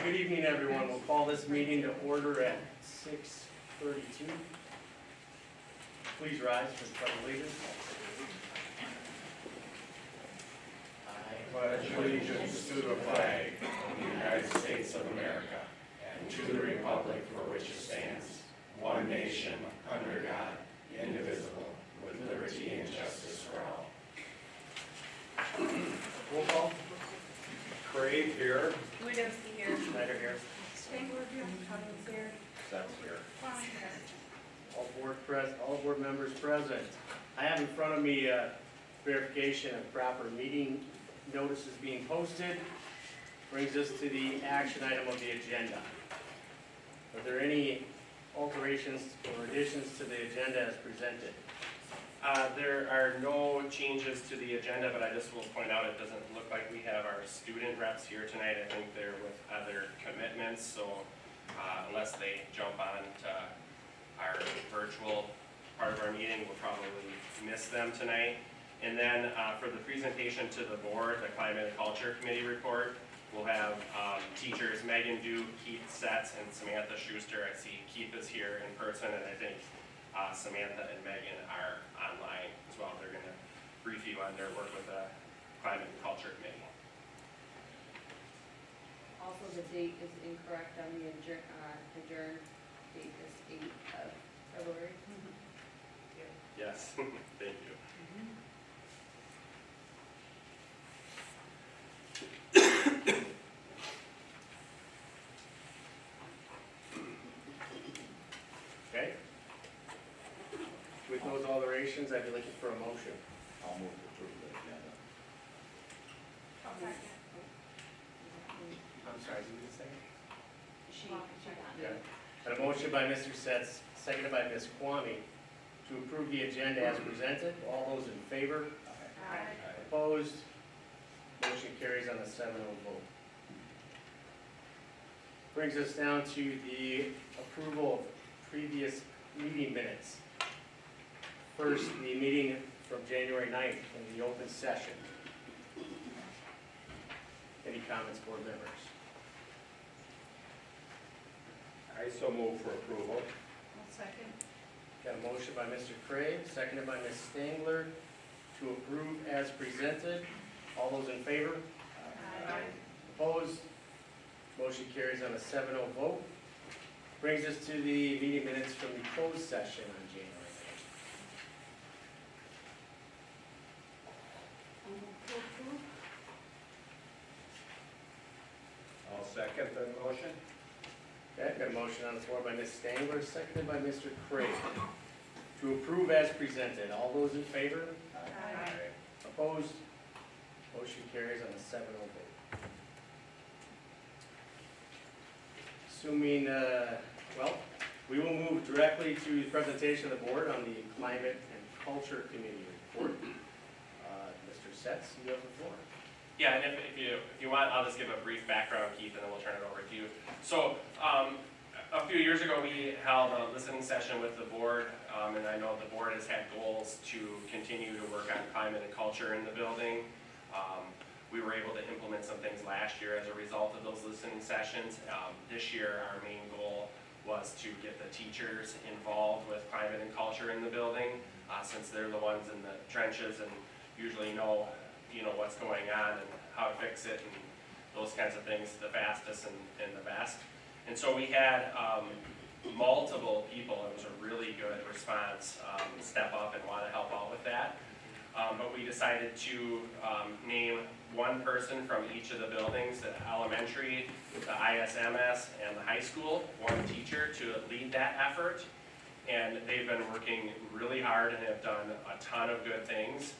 Good evening, everyone. We'll call this meeting to order at 6:32. Please rise for the pledge of allegiance. I pledge allegiance to the flag of the United States of America and to the republic for which it stands, one nation, under God, indivisible, with liberty and justice for all. Roll call. Crave here. Wojciechowski here. Snyder here. Spangler here. Cummings here. That's here. Klein here. All board members present. I have in front of me verification of proper meeting notices being posted. Brings us to the action item of the agenda. Are there any alterations or additions to the agenda as presented? There are no changes to the agenda, but I just will point out it doesn't look like we have our student reps here tonight. I think they're with other commitments, so unless they jump on to our virtual part of our meeting, we'll probably miss them tonight. And then for the presentation to the board, the Climate and Culture Committee report, we'll have teachers Megan Duke, Keith Setz, and Samantha Schuster. I see Keith is here in person, and I think Samantha and Megan are online as well. They're going to brief you on their work with the Climate and Culture Committee. Also, the date is incorrect on the adjourn date is 8th of February. Yes, thank you. Okay. With those alterations, I'd be looking for a motion. I'll move to approve the agenda. I'm sorry, did you say? She got Okay. it. And a motion by Mr. Setz, seconded by Ms. Kwame, to approve the agenda as presented. All those in favor? Aye. Opposed? Motion carries on a 7-0 vote. Brings us down to the approval of previous meeting minutes. First, the meeting from January 9th in the open session. Any comments, board members? I so move for approval. I'll second. Got a motion by Mr. Craig, seconded by Ms. Stangler, to approve as presented. All those in favor? Aye. Opposed? Motion carries on a 7-0 vote. Brings us to the meeting minutes from the closed session on January 9th. I'll second the motion. Okay, got a motion on the floor by Ms. Stangler, seconded by Mr. Craig, to approve as presented. All those in favor? Aye. Opposed? Motion carries on a 7-0 vote. Assuming, well, we will move directly to the presentation of the board on the Climate and Culture Committee report. Mr. Setz, you have the floor. Yeah, and if you want, I'll just give a brief background, Keith, and then we'll turn it over to you. So, a few years ago, we held a listening session with the board, and I know the board has had goals to continue to work on climate and culture in the building. We were able to implement some things last year as a result of those listening sessions. This year, our main goal was to get the teachers involved with climate and culture in the building, since they're the ones in the trenches and usually know what's going on and how to fix it and those kinds of things the fastest and the best. And so we had multiple people, it was a really good response, step up and want to help out with that. But we decided to name one person from each of the buildings, the elementary, the ISMS, and the high school, one teacher to lead that effort. And they've been working really hard and have done a ton of good things.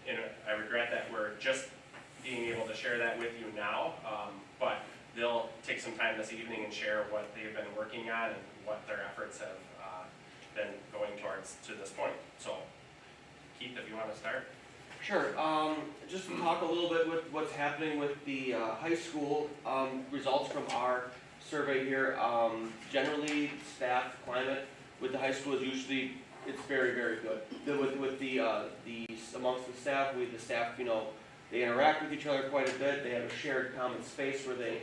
And I regret that we're just being able to share that with you now, but they'll take some time this evening and share what they've been working on and what their efforts have been going towards to this point. So, Keith, if you want to start. Sure. Just to talk a little bit with what's happening with the high school results from our survey here. Generally, staff climate with the high school is usually it's very, very good. With the amongst the staff, the staff they interact with each other quite a bit. They have a shared common space where they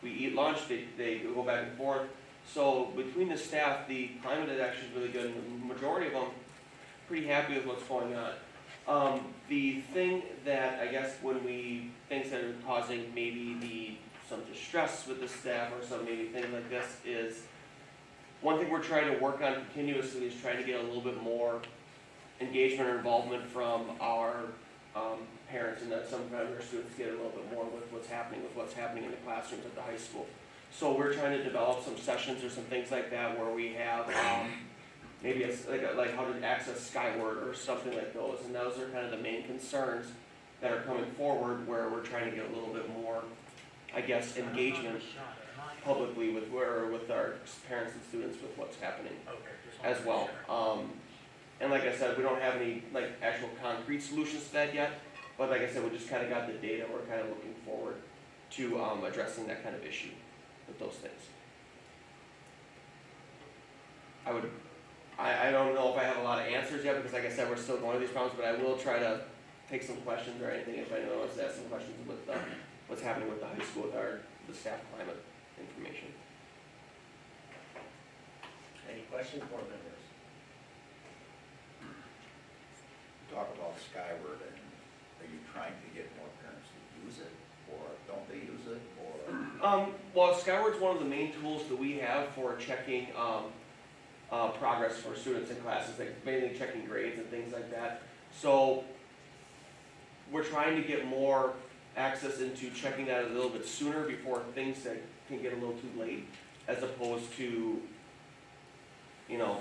we eat lunch, they go back and forth. So between the staff, the climate is actually really good, and the majority of them pretty happy with what's going on. The thing that I guess things that are causing maybe some distress with the staff or some maybe things like this is, one thing we're trying to work on continuously is trying to get a little bit more engagement or involvement from our parents, and that sometimes our students get a little bit more with what's happening in the classrooms at the high school. So we're trying to develop some sessions or some things like that where we have maybe it's like how to access Skyward or something like those, and those are kind of the main concerns that are coming forward, where we're trying to get a little bit more, I guess, engagement publicly with our parents and students with what's happening as well. And like I said, we don't have any like actual concrete solutions to that yet, but like I said, we just kind of got the data. We're kind of looking forward to addressing that kind of issue with those things. I don't know if I have a lot of answers yet, because like I said, we're still going through these problems, but I will try to take some questions or anything if anyone wants to ask some questions with what's happening with the high school with the staff climate information. Any questions, board members? Talk about Skyward, and are you trying to get more parents to use it, or don't they use it, or? Well, Skyward's one of the main tools that we have for checking progress for students in classes, like mainly checking grades and things like that. So we're trying to get more access into checking that a little bit sooner before things that can get a little too late, as opposed to, you know,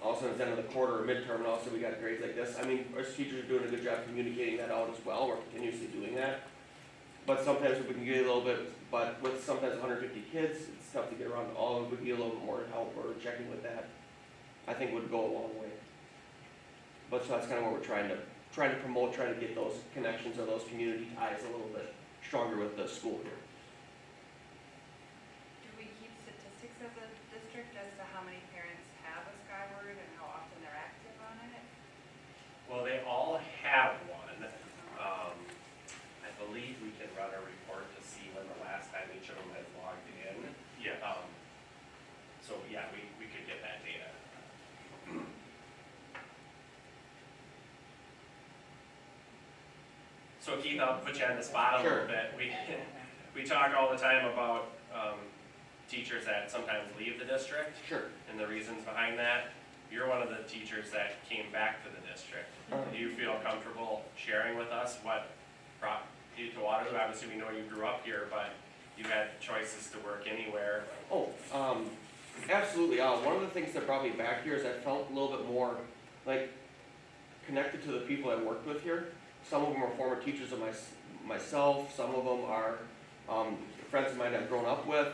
all of a sudden it's the end of the quarter or midterm and all of a sudden we got grades like this. I mean, our teachers are doing a good job communicating that out as well. We're continuously doing that. But sometimes we can get a little bit, but with sometimes 150 kids, it's tough to get around all. It would be a little bit more help or checking with that, I think would go a long way. But so that's kind of what we're trying to promote, trying to get those connections or those community ties a little bit stronger with the school here. Do we keep statistics as a district as to how many parents have a Skyward and how often they're active on it? Well, they all have one. I believe we can run a report to see when the last time each of them has logged in. Yeah. So yeah, we could get that data. So Keith, I'll put you on the spot a little bit. We talk all the time about teachers that sometimes leave the district. Sure. And the reasons behind that. You're one of the teachers that came back to the district. Do you feel comfortable sharing with us what brought you to Waterloo? Obviously, we know you grew up here, but you had choices to work anywhere. Oh, absolutely. One of the things that brought me back here is I felt a little bit more like connected to the people I worked with here. Some of them are former teachers of myself. Some of them are friends of mine I've grown up with.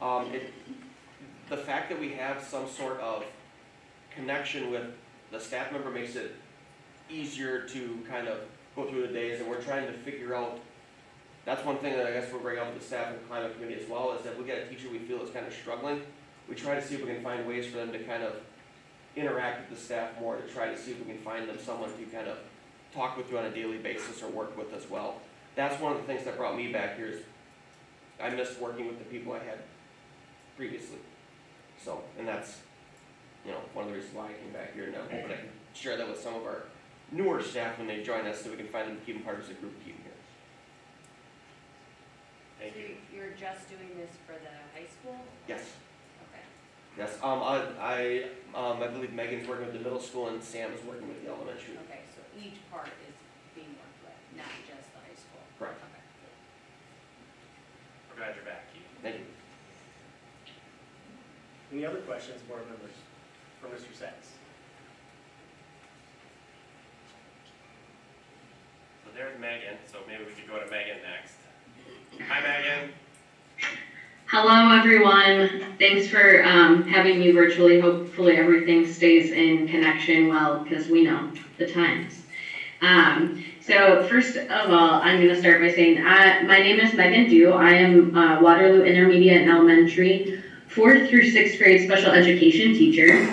The fact that we have some sort of connection with the staff member makes it easier to kind of go through the days, and we're trying to figure out. That's one thing that I guess we're bringing up with the staff and climate committee as well, is that we get a teacher we feel is kind of struggling. We try to see if we can find ways for them to kind of interact with the staff more, to try to see if we can find them someone to kind of talk with you on a daily basis or work with as well. That's one of the things that brought me back here, is I missed working with the people I had previously. So, and that's, you know, one of the reasons why I came back here, and I'm hoping I can share that with some of our newer staff when they join us, so we can find them, keep them part of the group, keep them here. Thank So you. you're just doing this for the high school? Yes. Okay. Yes. I believe Megan's working with the middle school and Sam is working with the elementary. Okay, so each part is being worked with, not just the high school? Correct. Okay. We're glad you're back, Keith. Thank you. Any other questions, board members, for Mr. Sachs? So there's Megan, so maybe we could go to Megan next. Hi, Megan. Hello, everyone. Thanks for having me virtually. Hopefully everything stays in connection well, because we know the times. So first of all, I'm going to start by saying my name is Megan Dew. I am Waterloo Intermediate and Elementary 4th through 6th grade special education teacher.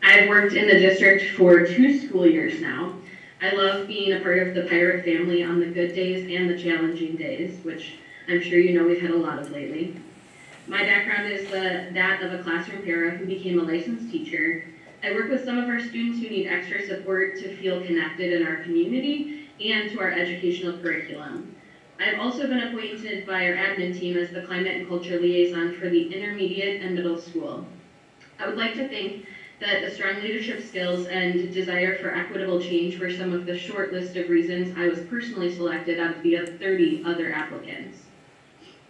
I've worked in the district for 2 school years now. I love being a part of the pirate family on the good days and the challenging days, which I'm sure you know we've had a lot of lately. My background is that of a classroom para who became a licensed teacher. I work with some of our students who need extra support to feel connected in our community and to our educational curriculum. I've also been appointed by our admin team as the Climate and Culture Liaison for the intermediate and middle school. I would like to think that the strong leadership skills and desire for equitable change were some of the short list of reasons I was personally selected out of the 30 other applicants.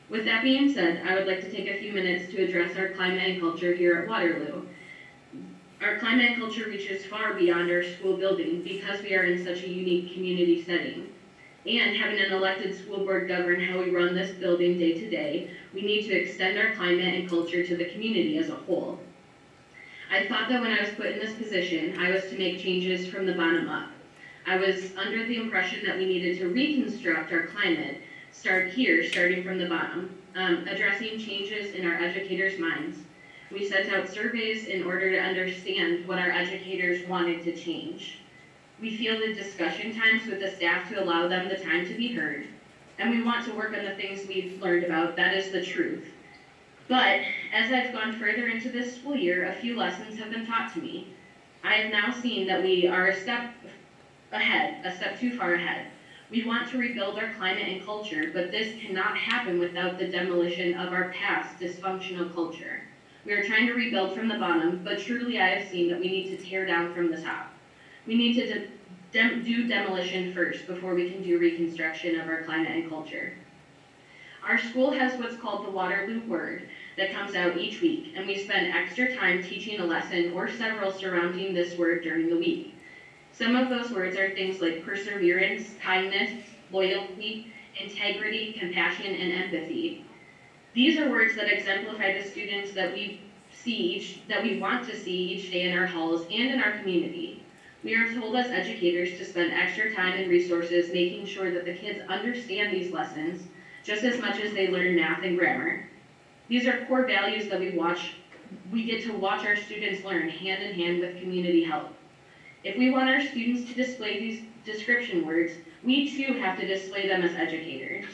With that being said, I would like to take a few minutes to address our climate and culture here at Waterloo. Our climate and culture reaches far beyond our school building because we are in such a unique community setting. And having an elected school board govern how we run this building day to day, we need to extend our climate and culture to the community as a whole. I thought that when I was put in this position, I was to make changes from the bottom up. I was under the impression that we needed to reconstruct our climate, starting from the bottom, addressing changes in our educators' minds. We sent out surveys in order to understand what our educators wanted to change. We fielded discussion times with the staff to allow them the time to be heard. And we want to work on the things we've learned about, that is the truth. But as I've gone further into this school year, a few lessons have been taught to me. I have now seen that we are a step too far ahead. We want to rebuild our climate and culture, but this cannot happen without the demolition of our past dysfunctional culture. We are trying to rebuild from the bottom, but truly I have seen that we need to tear down from the top. We need to do demolition first before we can do reconstruction of our climate and culture. Our school has what's called the Waterloo word that comes out each week, and we spend extra time teaching a lesson or several surrounding this word during the week. Some of those words are things like perseverance, kindness, loyalty, integrity, compassion, and empathy. These are words that exemplify the students that we want to see each day in our halls and in our community. We are told as educators to spend extra time and resources making sure that the kids understand these lessons just as much as they learn math and grammar. These are core values that we get to watch our students learn hand in hand with community help. If we want our students to display these description words, we too have to display them as educators.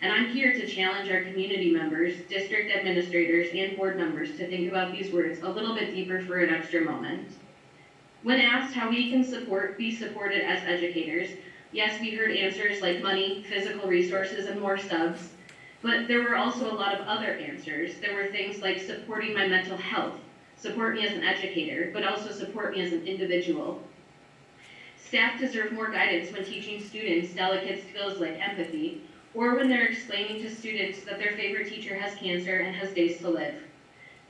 And I'm here to challenge our community members, district administrators, and board members to think about these words a little bit deeper for an extra moment. When asked how we can be supported as educators, yes, we heard answers like money, physical resources, and more subs, but there were also a lot of other answers. There were things like supporting my mental health, support me as an educator, but also support me as an individual. Staff deserve more guidance when teaching students delicate skills like empathy, or when they're explaining to students that their favorite teacher has cancer and has days to live.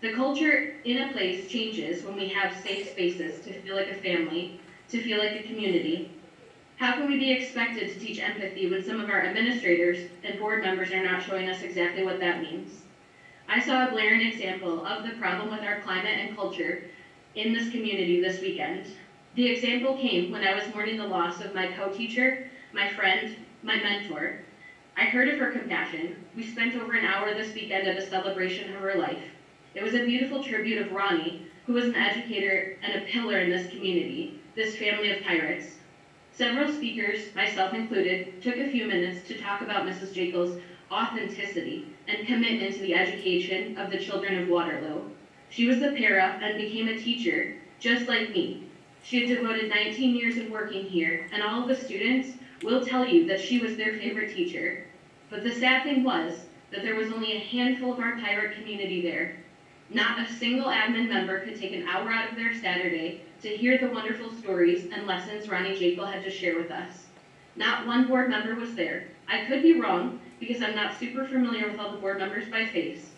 The culture in a place changes when we have safe spaces to feel like a family, to feel like a community. How can we be expected to teach empathy when some of our administrators and board members are not showing us exactly what that means? I saw a glaring example of the problem with our climate and culture in this community this weekend. The example came when I was mourning the loss of my co-teacher, my friend, my mentor. I heard of her compassion. We spent over an hour this weekend at a celebration of her life. It was a beautiful tribute of Ronnie, who was an educator and a pillar in this community, this family of pirates. Several speakers, myself included, took a few minutes to talk about Mrs. Jekyll's authenticity and commitment to the education of the children of Waterloo. She was the para and became a teacher, just like me. She had devoted 19 years of working here, and all of the students will tell you that she was their favorite teacher. But the sad thing was that there was only a handful of our pirate community there. Not a single admin member could take an hour out of their Saturday to hear the wonderful stories and lessons Ronnie Jekyll had to share with us. Not one board member was there. I could be wrong, because I'm not super familiar with all the board members by face.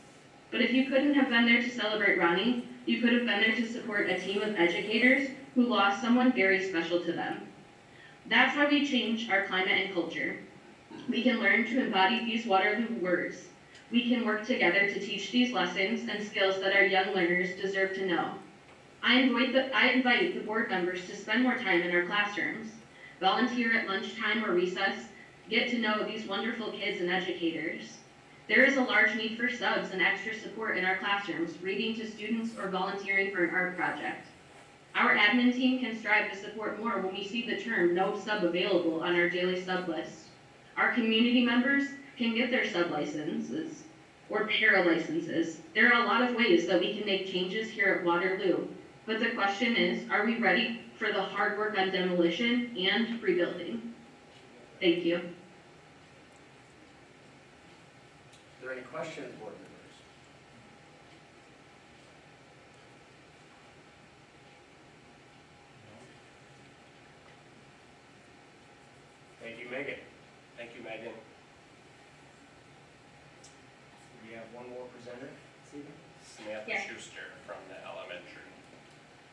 But if you couldn't have been there to celebrate Ronnie, you could have been there to support a team of educators who lost someone very special to them. That's how we change our climate and culture. We can learn to embody these Waterloo words. We can work together to teach these lessons and skills that our young learners deserve to know. I invite the board members to spend more time in our classrooms, volunteer at lunchtime or recess, get to know these wonderful kids and educators. There is a large need for subs and extra support in our classrooms, reading to students or volunteering for an art project. Our admin team can strive to support more when we see the term "no sub available" on our daily sub list. Our community members can get their sub-licenses or para-licenses. There are a lot of ways that we can make changes here at Waterloo. But the question is, are we ready for the hard work on demolition and rebuilding? Thank you. Are there any questions, board members? Thank you, Megan. Thank you, Megan. We have one more presenter this evening. Samantha Yes. Schuster from the elementary.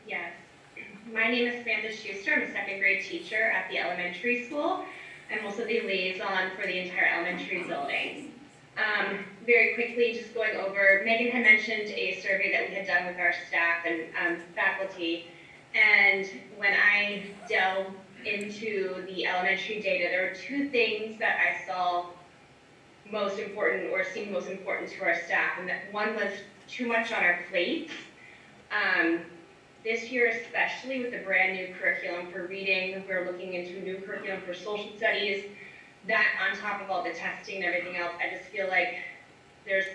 Yes. My name is Samantha Schuster. I'm a second grade teacher at the elementary school. I'm also the liaison for the entire elementary building. Very quickly, just going over, Megan had mentioned a survey that we had done with our staff and faculty. And when I delved into the elementary data, there were two things that I saw most important or seemed most important to our staff. And that one was too much on our plates. This year, especially with the brand new curriculum for reading, we're looking into new curriculum for social studies. That on top of all the testing and everything else, I just feel like there's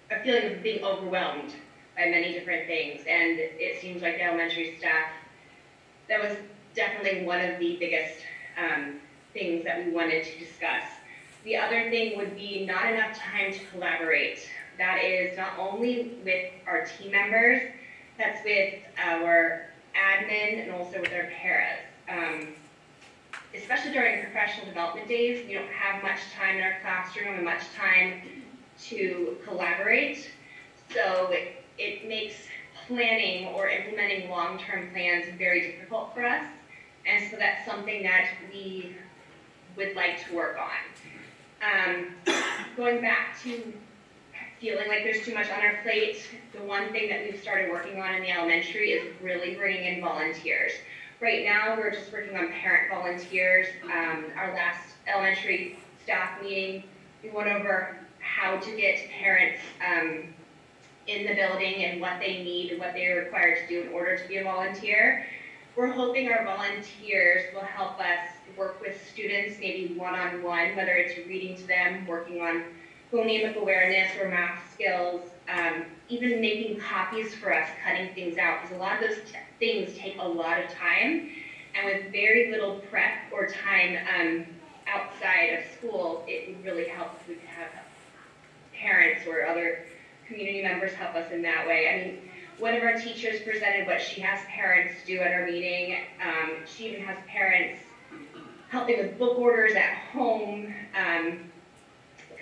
a feeling of being overwhelmed by many different things. And it seems like the elementary staff, that was definitely one of the biggest things that we wanted to discuss. The other thing would be not enough time to collaborate. That is not only with our team members, that's with our admin and also with our paras. Especially during professional development days, we don't have much time in our classroom and much time to collaborate. So it makes planning or implementing long-term plans very difficult for us. And so that's something that we would like to work on. Going back to feeling like there's too much on our plate, the one thing that we've started working on in the elementary is really bringing in volunteers. Right now, we're just working on parent volunteers. Our last elementary staff meeting, we went over how to get parents in the building and what they need and what they're required to do in order to be a volunteer. We're hoping our volunteers will help us work with students, maybe one-on-one, whether it's reading to them, working on phonemic awareness or math skills, even making copies for us, cutting things out, because a lot of those things take a lot of time, and with very little prep or time outside of school, it would really help if we could have parents or other community members help us in that way. I mean, one of our teachers presented what she has parents do at our meeting. She even has parents helping with book orders at home,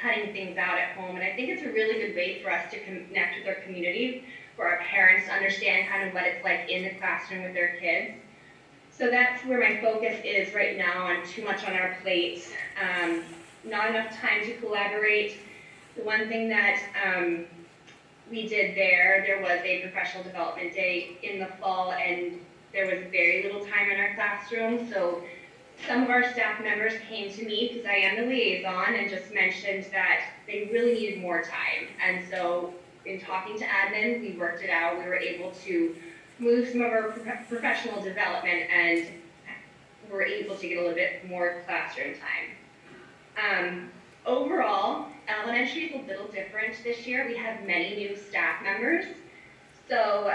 cutting things out at home, and I think it's a really good way for us to connect with our community, for our parents to understand kind of what it's like in the classroom with their kids. So that's where my focus is right now, on too much on our plates, not enough time to collaborate. The one thing that we did there was a professional development day in the fall, and there was very little time in our classroom, so some of our staff members came to me, because I am the liaison, and just mentioned that they really needed more time. And so in talking to admin, we worked it out. We were able to move some of our professional development, and we're able to get a little bit more classroom time. Overall, elementary is a little different this year. We have many new staff members. So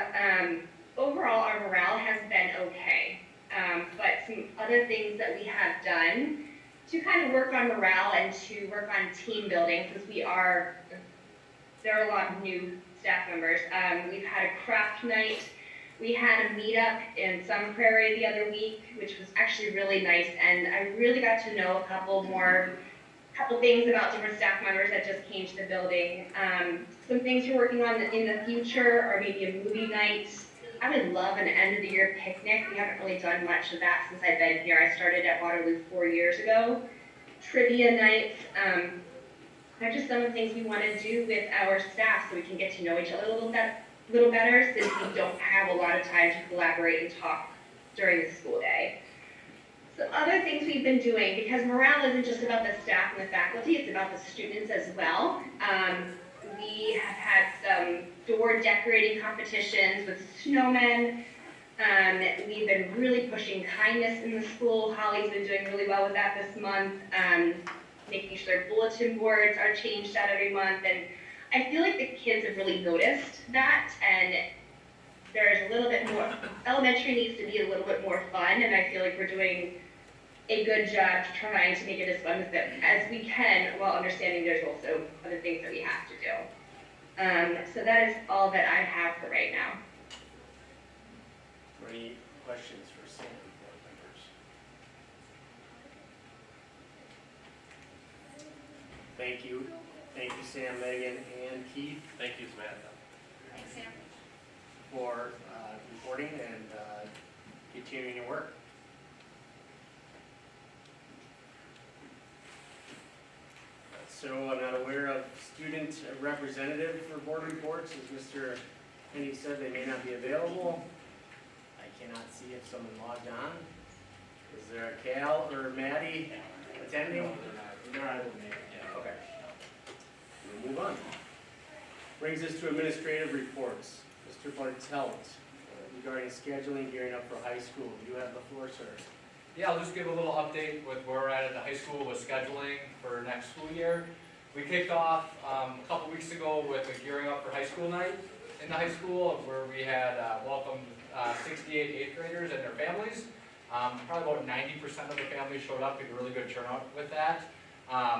overall, our morale has been okay. But some other things that we have done to kind of work on morale and to work on team building, because there are a lot of new staff members. We've had a craft night. We had a meetup in Sun Prairie the other week, which was actually really nice, and I really got to know a couple things about different staff members that just came to the building. Some things we're working on in the future, or maybe a movie night. I would love an end of the year picnic. We haven't really done much of that since I've been here. I started at Waterloo 4 years ago. Trivia nights. They're just some of the things we want to do with our staff so we can get to know each other a little better, since we don't have a lot of time to collaborate and talk during the school day. So other things we've been doing, because morale isn't just about the staff and the faculty, it's about the students as well. We have had some door decorating competitions with snowmen. We've been really pushing kindness in the school. Holly's been doing really well with that this month. making sure their bulletin boards are changed out every month, and I feel like the kids have really noticed that, and there's a little bit more, elementary needs to be a little bit more fun, and I feel like we're doing a good job trying to make it as fun as we can, while understanding there's also other things that we have to do. So that is all that I have for right now. Any questions for Sam, board members? Thank you. Thank you, Sam, Megan, and Keith, Thank you, Samantha. Thanks, Sam. for reporting and continuing your work. So I'm not aware of student representative for board reports. As Mr. Henny said, they may not be available. I cannot see if someone logged on. Is there a Cal or Maddie attending? They're not able to make it yet. Okay. We'll move on. Brings us to administrative reports. Mr. Bartelt, regarding scheduling, gearing up for high school. You have the floor, sir. Yeah, I'll just give a little update with where we're at the high school with scheduling for next school year. We kicked off a couple weeks ago with a gearing up for high school night in the high school, where we had welcomed 68 8th graders and their families. Probably about 90% of the families showed up. We had a really good turnout with that.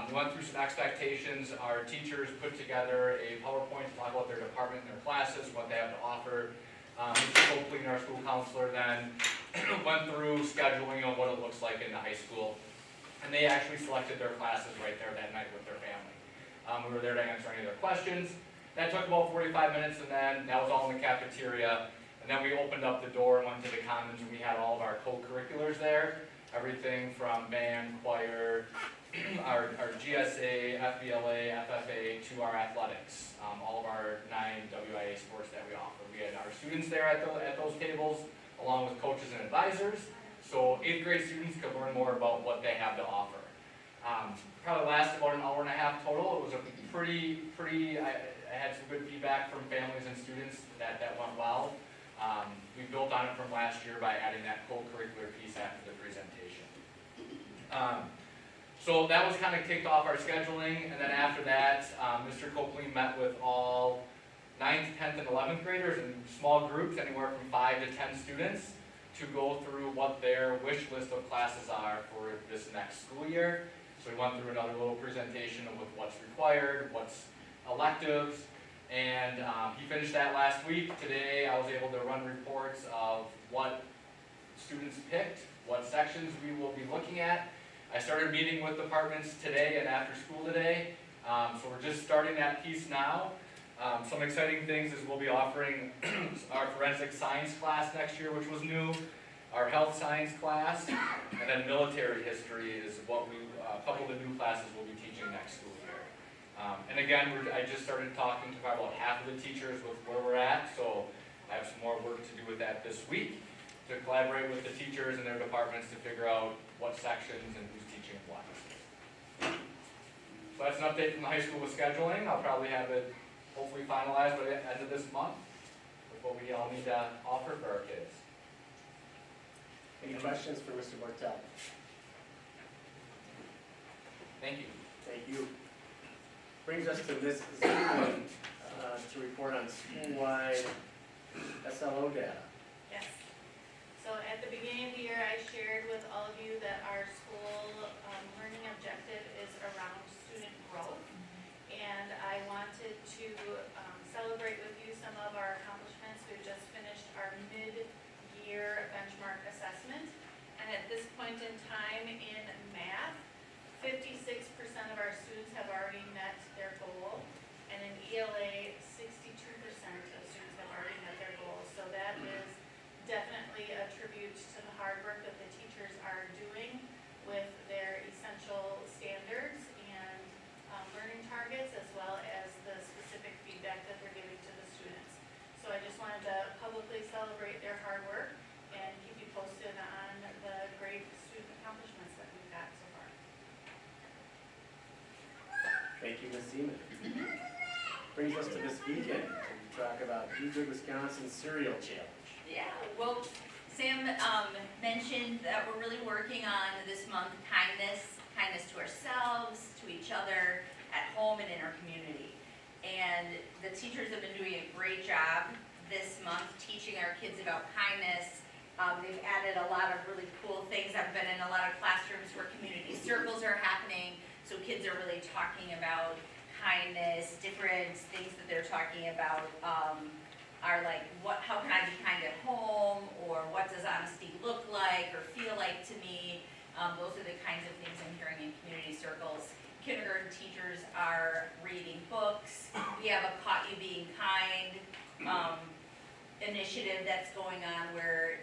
We went through some expectations. Our teachers put together a PowerPoint to talk about their department and their classes, what they have to offer. Mr. Copley, our school counselor, then went through scheduling of what it looks like in the high school. And they actually selected their classes right there that night with their family. We were there to answer any of their questions. That took about 45 minutes, and then that was all in the cafeteria. And then we opened up the door and went to the commons, and we had all of our co-curriculars there. Everything from band, choir, our GSA, FBLA, FFA, to our athletics. All of our 9 WIA sports that we offer. We had our students there at those tables, along with coaches and advisors. So 8th grade students could learn more about what they have to offer. Probably lasted about an hour and a half total. It was a I had some good feedback from families and students that went well. We built on it from last year by adding that co-curricular piece after the presentation. So that was kind of kicked off our scheduling, and then after that, Mr. Copley met with all 9th, 10th, and 11th graders in small groups, anywhere from 5 to 10 students, to go through what their wish list of classes are for this next school year. So we went through another little presentation of what's required, what's electives, and he finished that last week. Today I was able to run reports of what students picked, what sections we will be looking at. I started meeting with departments today and after school today, so we're just starting that piece now. Some exciting things is we'll be offering our forensic science class next year, which was new, our health science class, and then military history is what a couple of the new classes we'll be teaching next school year. And again, I just started talking to probably about half of the teachers with where we're at, so I have some more work to do with that this week, to collaborate with the teachers and their departments to figure out what sections and who's teaching what. So that's an update from the high school with scheduling. I'll probably have it hopefully finalized by the end of this month with what we all need to offer for our kids. Any questions for Mr. Bartelt? Thank you. Thank you. Brings us to Ms. Zeman to report on school-wide SLO data. Yes. So at the beginning of the year, I shared with all of you that our school learning objective is around student growth. And I wanted to celebrate with you some of our accomplishments. We've just finished our mid-year benchmark assessment. And at this point in time in math, 56% of our students have already met their goal. And in ELA, 62% of students have already met their goals. So that is definitely a tribute to the hard work that the teachers are doing with their essential standards and learning targets, as well as the specific feedback that they're giving to the students. So I just wanted to publicly celebrate their hard work and keep you posted on the great student accomplishments that we've got so far. Thank you, Ms. Zeman. Brings us to this weekend. We talk about Be Good Wisconsin Cereal Challenge. Yeah, well, Sam mentioned that we're really working on this month kindness to ourselves, to each other, at home and in our community. And the teachers have been doing a great job this month teaching our kids about kindness. They've added a lot of really cool things. I've been in a lot of classrooms where community circles are happening, so kids are really talking about kindness. Different things that they're talking about are like, how can I be kind at home, or what does honesty look like or feel like to me? Those are the kinds of things I'm hearing in community circles. Kindergarten teachers are reading books. We have a Caught You Being Kind initiative that's going on where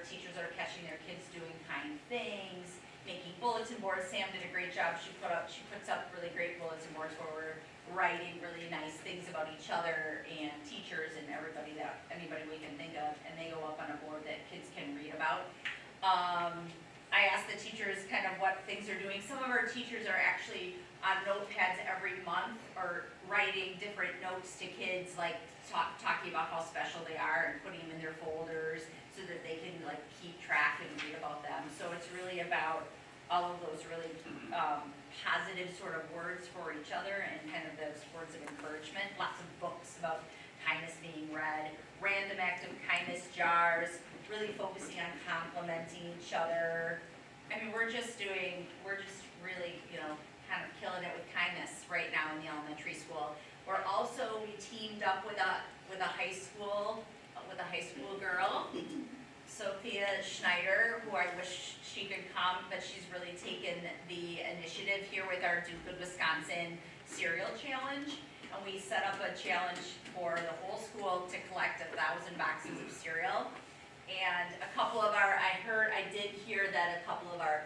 teachers are catching their kids doing kind things, making bulletin boards. Sam did a great job. She puts up really great bulletin boards where we're writing really nice things about each other and teachers and anybody we can think of, and they go up on a board that kids can read about. I asked the teachers kind of what things they're doing. Some of our teachers are actually on notepads every month or writing different notes to kids, like talking about how special they are and putting them in their folders so that they can like keep track and read about them. So it's really about all of those really positive sort of words for each other and kind of those words of encouragement. Lots of books about kindness being read, random act of kindness jars, really focusing on complimenting each other. I mean, we're just really, kind of killing it with kindness right now in the elementary school. We teamed up with a high school girl, Sophia Schneider, who I wish she could come, but she's really taken the initiative here with our Do Good Wisconsin cereal challenge. And we set up a challenge for the whole school to collect 1,000 boxes of cereal. And I did hear that a couple of our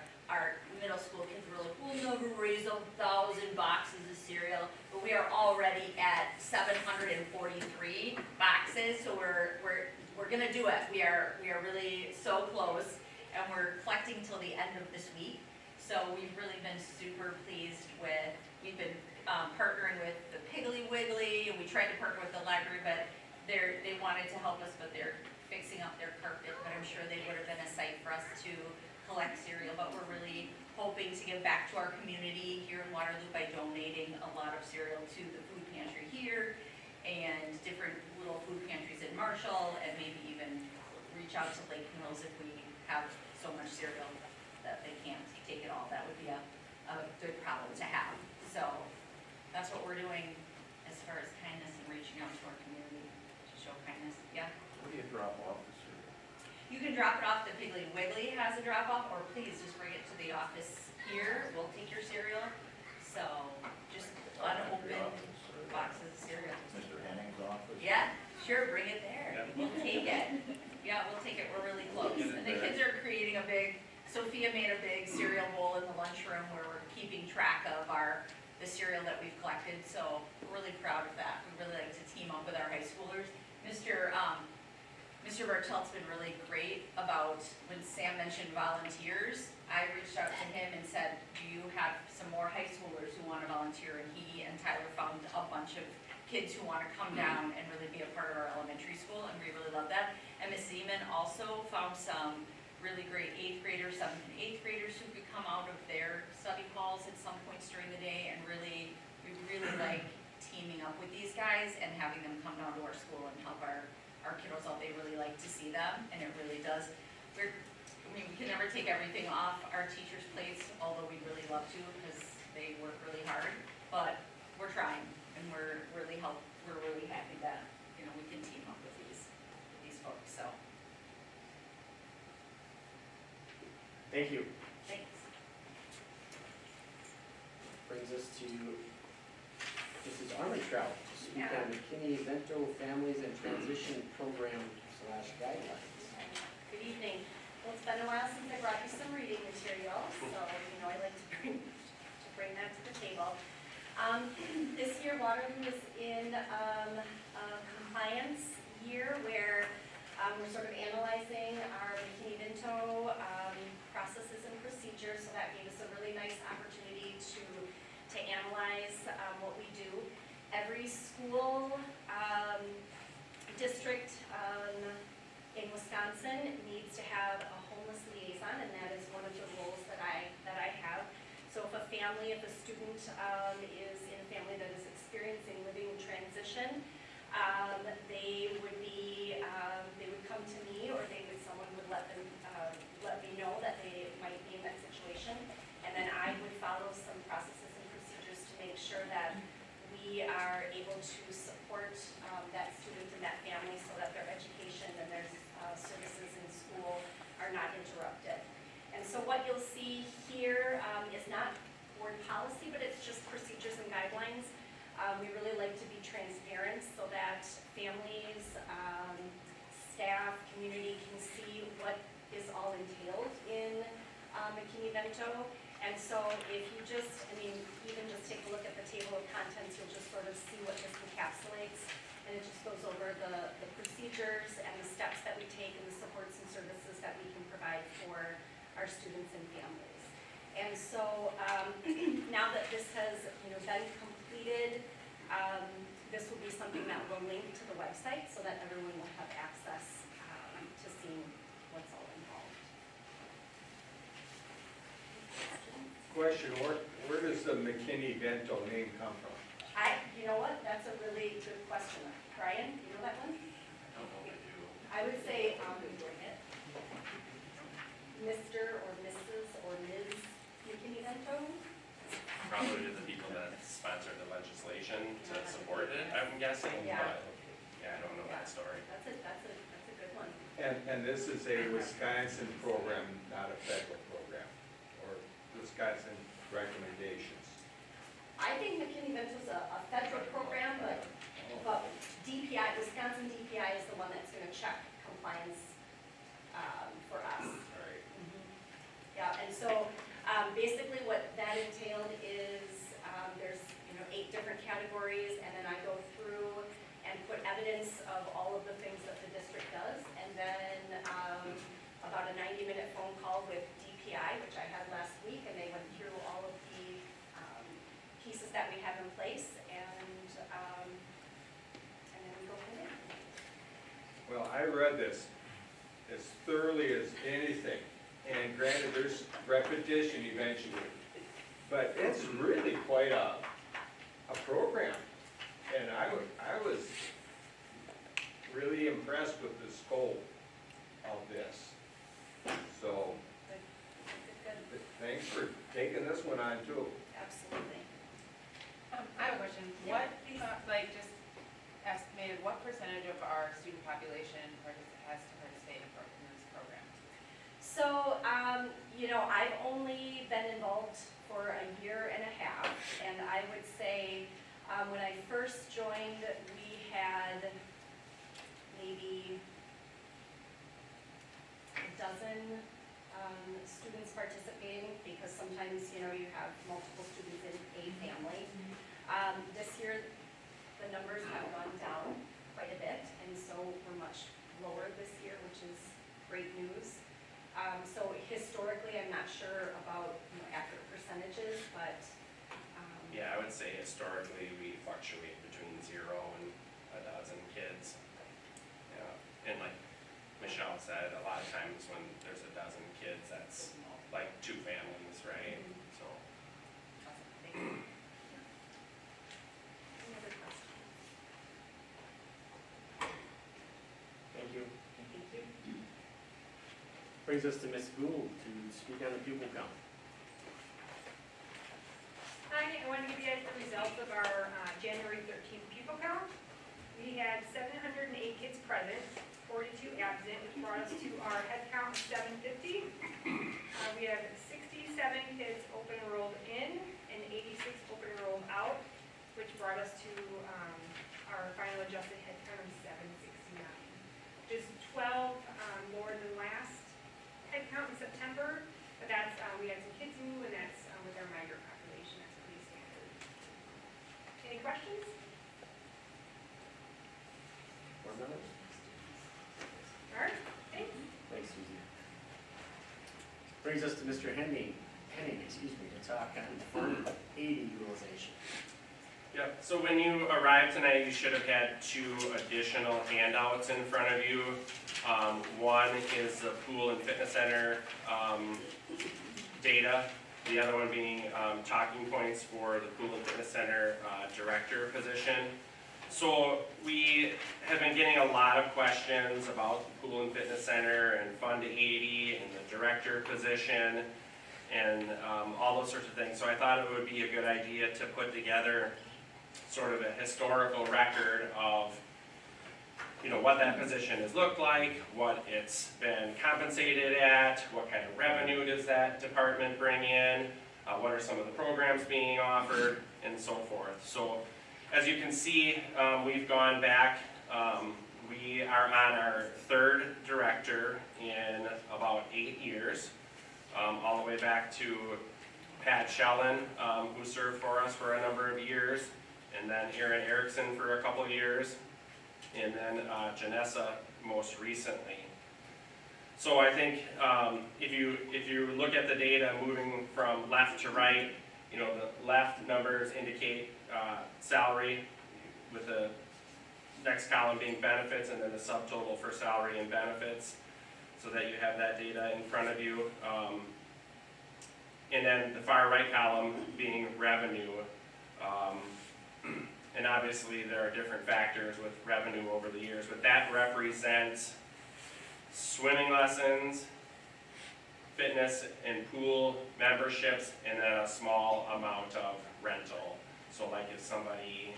middle school kids were like, we'll never raise 1,000 boxes of cereal, but we are already at 743 boxes, so we're gonna do it. We are really so close, and we're collecting till the end of this week. So we've really been super pleased we've been partnering with the Piggly Wiggly, and we tried to partner with the library, but they wanted to help us, but they're fixing up their carpet, but I'm sure they would have been a site for us to collect cereal. But we're really hoping to give back to our community here in Waterloo by donating a lot of cereal to the food pantry here and different little food pantries in Marshall, and maybe even reach out to Lake Mills if we have so much cereal that they can't take it all. That would be a good problem to have. So that's what we're doing as far as kindness and reaching out to our community to show kindness. Yeah? Where do you drop off the cereal? You can drop it off. The Piggly Wiggly has a drop off, or please just bring it to the office here. We'll take your cereal. So just unopened boxes of cereal. Mr. Henning's office? Yeah, sure, bring it there. We'll take it. Yeah, we'll take it. We're really close. And the kids are creating Sophia made a big cereal bowl in the lunchroom where we're keeping track of the cereal that we've collected. So we're really proud of that. We really like to team up with our high schoolers. Mr. Bartelt's been really great about when Sam mentioned volunteers. I reached out to him and said, do you have some more high schoolers who want to volunteer? And he and Tyler found a bunch of kids who want to come down and really be a part of our elementary school, and we really love that. And Ms. Zeman also found some really great 8th graders, 7th and 8th graders who could come out of their study halls at some points during the day, and we really like teaming up with these guys and having them come down to our school and help our kiddos out. They really like to see them, and it really does. We can never take everything off our teachers' plates, although we'd really love to because they work really hard, but we're trying, and we're really happy that, we can team up with these folks, so. Thank you. Thanks. Brings us to Mrs. Armentrout to speak Yeah. on McKinney-Vento Families and Transition Program / Guidelines. Good evening. Well, it's been a while since I brought you some reading material, so I like to bring that to the table. This year, Waterloo is in a compliance year where we're sort of analyzing our McKinney-Vento processes and procedures, so that gave us a really nice opportunity to analyze what we do. Every school district in Wisconsin needs to have is in a family that is experiencing living transition, they would come to me, or someone would let me know that they might be in that situation, and then I would follow some processes and procedures to make sure that we are able to support that student and that family so that their education and their services in school are not interrupted. And so what you'll see here is not board policy, but it's just procedures and guidelines. We really like to be transparent so that families, staff, community can see what is all entailed in McKinney-Vento. And so if you even just take a look at the table of contents, you'll just sort of see what this encapsulates. And it just goes over the procedures and the steps that we take and the supports and services that we can provide for our students and families. And so now that this has been completed, this will be something that will link to the website so that everyone will have access to seeing what's all involved. Question, where does the McKinney-Vento name come from? You know what, that's a really good question. Brian, you know that one? I don't know if I do. I would say, Mr. or Mrs. or Ms. McKinney-Vento. Probably the people that sponsored the legislation to support it, I'm guessing, Yeah. but, yeah, I don't know that story. That's a good one. And this is a Wisconsin program, not a federal program, or Wisconsin recommendations. I think McKinney-Vento's a federal program, but DPI, Wisconsin DPI is the one that's gonna check compliance for us. Right. Yeah, and so basically what that entailed is there's 8 different categories, and then I go through and put evidence of all of the things that the district does, and then about a 90-minute phone call with DPI, which I had last week, and they went through all of the pieces that we have in place, and then we go from there. Well, I read this as thoroughly as anything, and granted, there's repetition eventually, but it's really quite a program, and I was really impressed with the scope of this. So, Good. thanks for taking this one on too. Absolutely. I have a question. Yeah, What, just estimated, what percentage of our student population has to participate in this program? So, I've only been involved for a year and a half, and I would say when I first joined, we had maybe a dozen students participating, because sometimes, you have multiple students in a family. This year, the numbers have gone down quite a bit, and so we're much lower this year, which is great news. So historically, I'm not sure about accurate percentages, but Yeah, I would say historically, we fluctuate between 0 and a dozen kids. Yeah, and like Michelle said, a lot of times when there's a dozen kids, that's like 2 families, right? So. any other questions? Thank you. Thank you. Brings us to Ms. Gould to speak on the pupil count. Hi, I want to give you guys the results of our January 13th pupil count. We had 708 kids present, 42 absent, which brought us to our head count of 750. We have 67 kids open enrolled in and 86 open enrolled out, which brought us to our final adjusted head count of 769. Just 12 more than last head count in September, but that's, we had some kids move, and that's with our migrant population, that's pretty standard. Any questions? Board members? All right, thanks. Thanks, Susie. Brings us to Mr. Henning, to talk on fund aid utilization. Yep, so when you arrived tonight, you should have had 2 additional handouts in front of you. One is the pool and fitness center data The other one being talking points for the Pool and Fitness Center director position. So we have been getting a lot of questions about the Pool and Fitness Center and Fund 80 and the director position and all those sorts of things. So I thought it would be a good idea to put together sort of a historical record of, you know, what that position has looked like, what it's been compensated at, what kind of revenue does that department bring in, what are some of the programs being offered, and so forth. So as you can see, we've gone back, we are on our third director in about 8 years, all the way back to Pat Shellen, who served for us for a number of years, and then Aaron Erickson for a couple of years, and then Janessa most recently. So I think if you look at the data moving from left to right, you know, the left numbers indicate salary, with the next column being benefits, and then the subtotal for salary and benefits, so that you have that data in front of you. And then the far right column being revenue. And obviously there are different factors with revenue over the years, but that represents swimming lessons, fitness and pool memberships, and then a small amount of rental. So like if somebody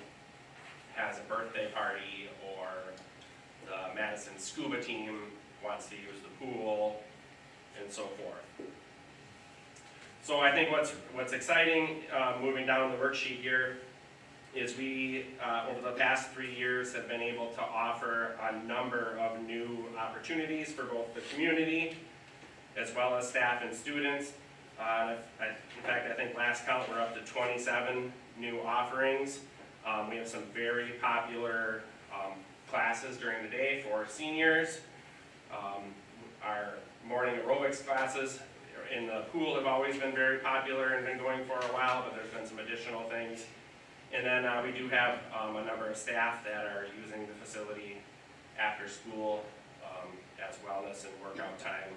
has a birthday party, or the Madison scuba team wants to use the pool, and so forth. So I think what's exciting, moving down the worksheet here, is we, over the past 3 years, have been able to offer a number of new opportunities for both the community as well as staff and students. In fact, I think last count we're up to 27 new offerings. We have some very popular classes during the day for seniors. Our morning aerobics classes in the pool have always been very popular and been going for a while, but there's been some additional things. And then we do have a number of staff that are using the facility after school as wellness and workout time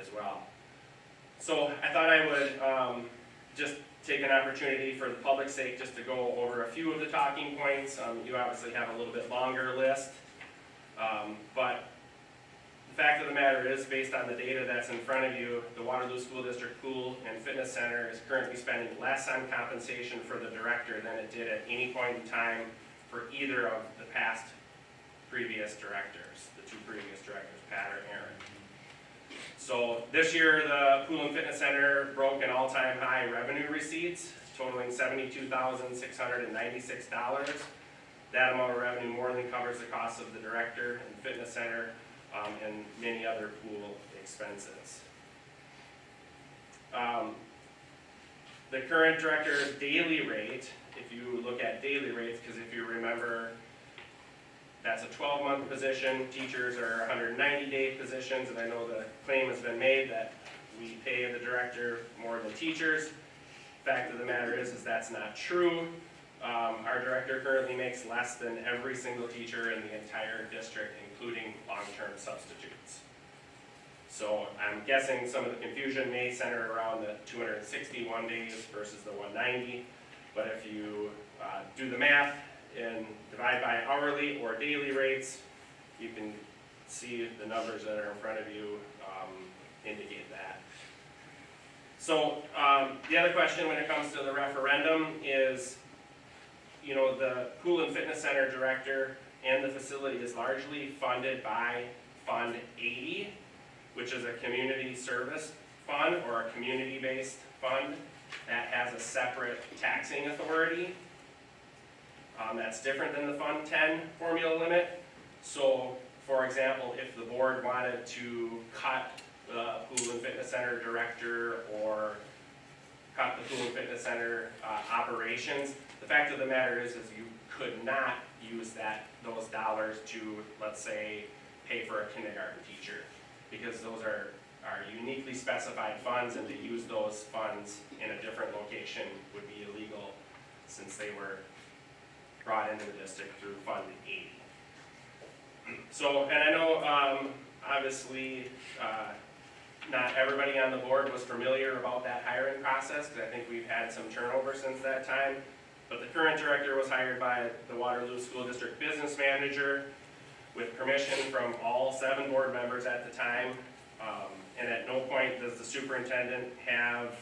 as well. So I thought I would just take an opportunity for the public's sake just to go over a few of the talking points. You obviously have a little bit longer list, but the fact of the matter is, based on the data that's in front of you, the Waterloo School District Pool and Fitness Center is currently spending less on compensation for the director than it did at any point in time for either of the previous directors, the two previous directors, Pat or Aaron. So this year, the Pool and Fitness Center broke an all-time high revenue receipts, totaling $72,696. That amount of revenue more than covers the cost of the director and fitness center and many other pool expenses. The current director's daily rate, if you look at daily rates, because if you remember, that's a 12-month position, teachers are 190-day positions, and I know the claim has been made that we pay the director more than teachers. Fact of the matter is that's not true. Our director currently makes less than every single teacher in the entire district, including long-term substitutes. So I'm guessing some of the confusion may center around the 261 days versus the 190, but if you do the math and divide by hourly or daily rates, you can see the numbers that are in front of you indicate that. So the other question when it comes to the referendum is, you know, the Pool and Fitness Center director and the facility is largely funded by Fund 80, which is a community service fund or a community-based fund that has a separate taxing authority. That's different than the Fund 10 formula limit. So, for example, if the board wanted to cut the Pool and Fitness Center director or cut the Pool and Fitness Center operations, the fact of the matter is you could not use those dollars to, let's say, pay for a kindergarten teacher, because those are uniquely specified funds, and to use those funds in a different location would be illegal since they were brought into the district through Fund 80. So, and I know obviously not everybody on the board was familiar about that hiring process, because I think we've had some turnover since that time. But the current director was hired by the Waterloo School District Business Manager with permission from all 7 board members at the time. And at no point does the superintendent have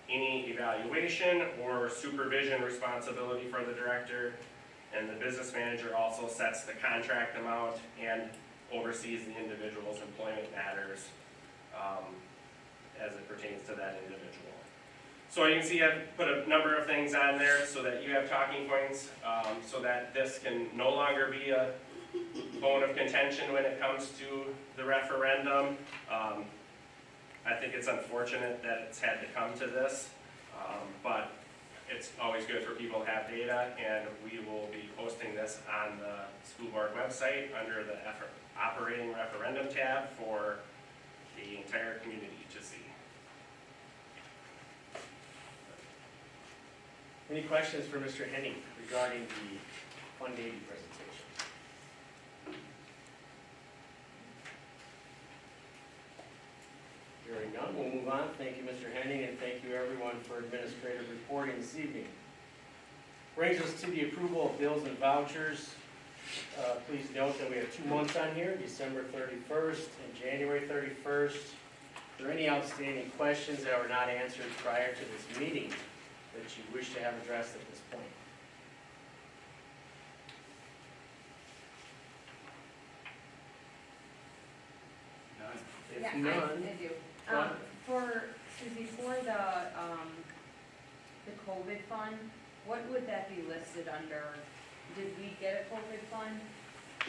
any evaluation or supervision responsibility for the director. And the business manager also sets the contract amount and oversees the individual's employment matters as it pertains to that individual. So you can see I've put a number of things on there so that you have talking points, so that this can no longer be a bone of contention when it comes to the referendum. I think it's unfortunate that it's had to come to this, but it's always good for people to have data, and we will be posting this on the school board website under the operating referendum tab for the entire community to see. Any questions for Mr. Henning regarding the Fund 80 presentation? Hearing none, we'll move on. Thank you, Mr. Henning, and thank you everyone for administrative reporting this evening. Brings us to the approval of bills and vouchers. Please note that we have 2 months on here, December 31st and January 31st. Are there any outstanding questions that were not answered prior to this meeting that you wish to have addressed at this point? If Yeah, none, I do. go ahead. For, Suzie, for the COVID fund, what would that be listed under? Did we get a COVID fund?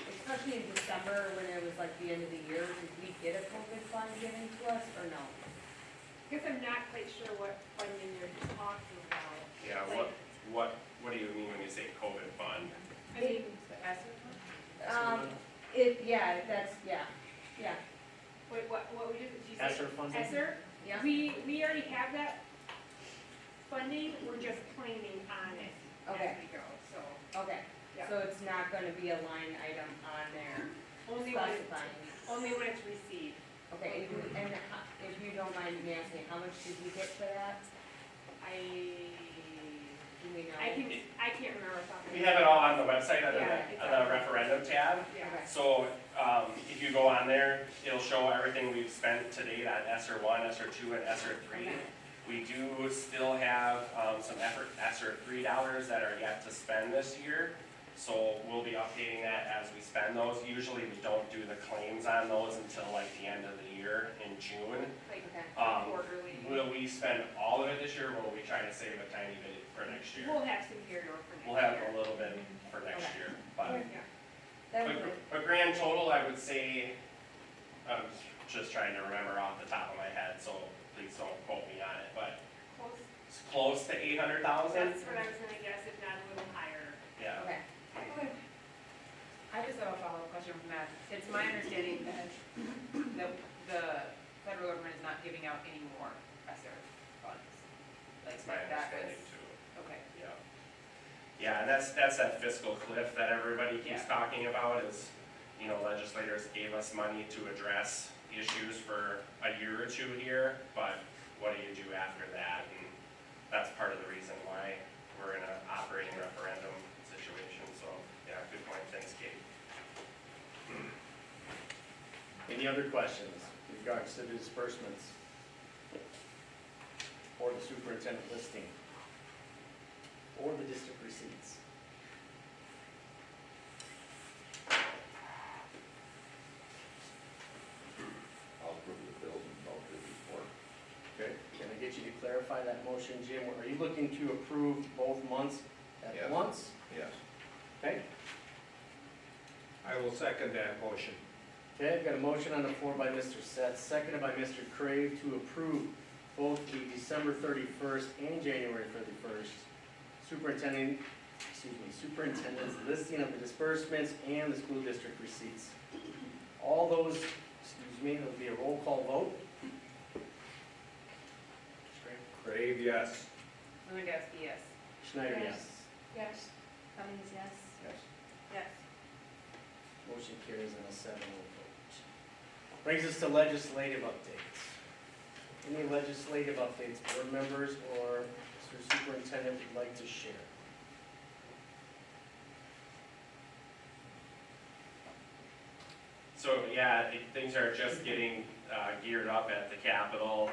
Especially in December when it was like the end of the year, did we get a COVID fund given to us or no? Guess I'm not quite sure what funding you're talking about. Yeah, what do you mean when you say COVID fund? I mean, the ESSER fund? Yeah. Wait, what would you say? ESSER funding? ESSER? Yeah. We already have that funding, we're just claiming on it Okay. as we go, so. Okay, Yeah. so it's not gonna be a line item on there Only when specifying. it's received. Okay, and if you don't mind me asking, how much did we get for that? Do we know? I can't remember off the top of my We head. have it all on the website under Yeah, the referendum tab. Yeah. Okay. So, if you go on there, it'll show everything we've spent to date on ESSER 1, ESSER 2, and ESSER 3. Okay. We do still have, some ESSER 3 dollars that are yet to spend this year. So we'll be updating that as we spend those. Usually we don't do the claims on those until like the end of the year in June. Like Okay. quarterly. Will we spend all of it this year, or will we try to save a tiny bit for next year? We'll have some carryover for next year. We'll have a little bit for next Okay. year, but Yeah. That was it. a grand total, I would say, I'm just trying to remember off the top of my head, so please don't quote me on it, but Close. it's close to 800,000? That's what I was gonna guess, if not a little higher. Yeah. Okay. I just have a follow-up question from that. It's my understanding that the federal government is not giving out any more ESSER funds. Like That's my that understanding is, too. okay. Yeah. Yeah, and that's that fiscal cliff that everybody keeps Yeah. talking about is, you know, legislators gave us money to address issues for a year or two here, but what do you do after that? And that's part of the reason why we're in an operating referendum situation, so, yeah, good point, thanks, Kate. Any other questions in regards to the disbursements or the superintendent listing or the district receipts? I'll approve the bills and vouchers report. Okay, can I get you to clarify that motion, Jim? Are you looking to approve both months at Yes. once? Yes. Okay, I will second that motion. okay, I've got a motion on the floor by Mr. Seth, seconded by Mr. Crave to approve both the December 31st and January 31st superintendent's listing of the disbursements and the school district receipts. All those, it'll be a roll call vote. Crave, yes. Lewandowski, yes. Schneider, yes. Yes. Cummings, yes. Yes. Yes. Motion carries on a 7-0 vote. Brings us to legislative updates. Any legislative updates board members or Mr. Superintendent would like to share? So, yeah, things are just getting geared up at the Capitol.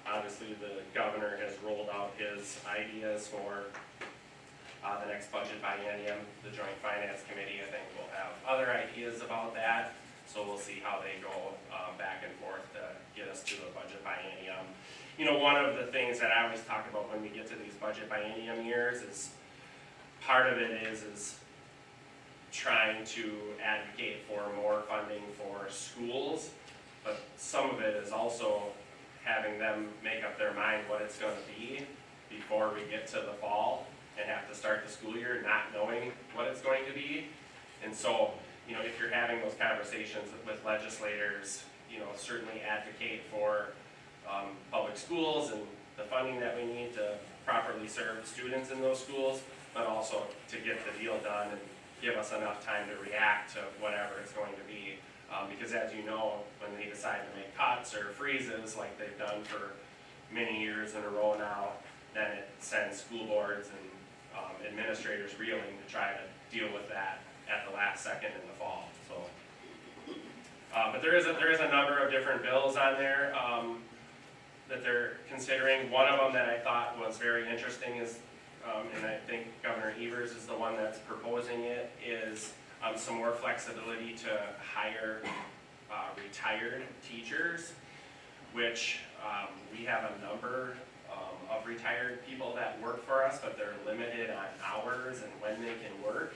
Obviously, the governor has rolled out his ideas for the next budget biennium. The Joint Finance Committee, I think, will have other ideas about that. So we'll see how they go back and forth to get us to a budget biennium. You know, one of the things that I always talk about when we get to these budget biennium years is part of it is trying to advocate for more funding for schools, but some of it is also having them make up their mind what it's going to be before we get to the fall and have to start the school year not knowing what it's going to be. And so, you know, if you're having those conversations with legislators, you know, certainly advocate for public schools and the funding that we need to properly serve students in those schools, but also to get the deal done and give us enough time to react to whatever it's going to be. Because as you know, when they decide to make cuts or freezes like they've done for many years in a row now, then it sends school boards and administrators reeling to try to deal with that at the last second in the fall. So, but there is a number of different bills on there that they're considering. One of them that I thought was very interesting is, and I think Governor Evers is the one that's proposing it, is some more flexibility to hire retired teachers, which we have a number of retired people that work for us, but they're limited on hours and when they can work.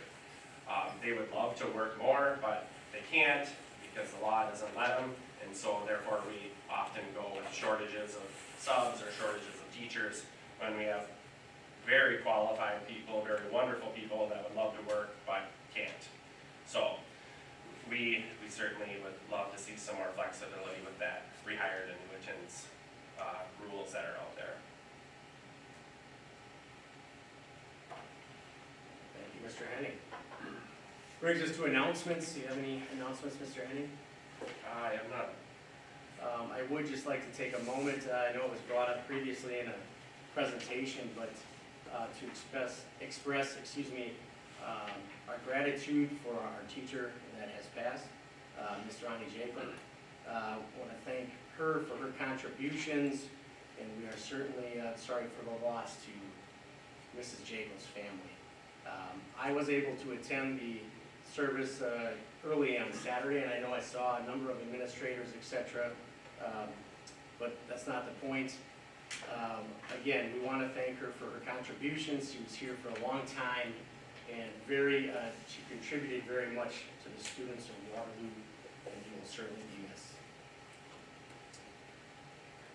They would love to work more, but they can't because the law doesn't let them, and so therefore we often go with shortages of subs or shortages of teachers when we have very qualified people, very wonderful people that would love to work but can't. So we certainly would love to see some more flexibility with that rehired annuitants rules that are out there. Thank you, Mr. Henning. Brings us to announcements. Do you have any announcements, Mr. Henning? I am not. I would just like to take a moment, I know it was brought up previously in a presentation, but to express our gratitude for our teacher that has passed, Mr. Ani Jacob. I want to thank her for her contributions, and we are certainly sorry for the loss to Mrs. Jacob's family. I was able to attend the service early on Saturday, and I know I saw a number of administrators, etc., but that's not the point. Again, we want to thank her for her contributions. She was here for a long time, and she contributed very much to the students of Waterloo, and you will certainly be missed.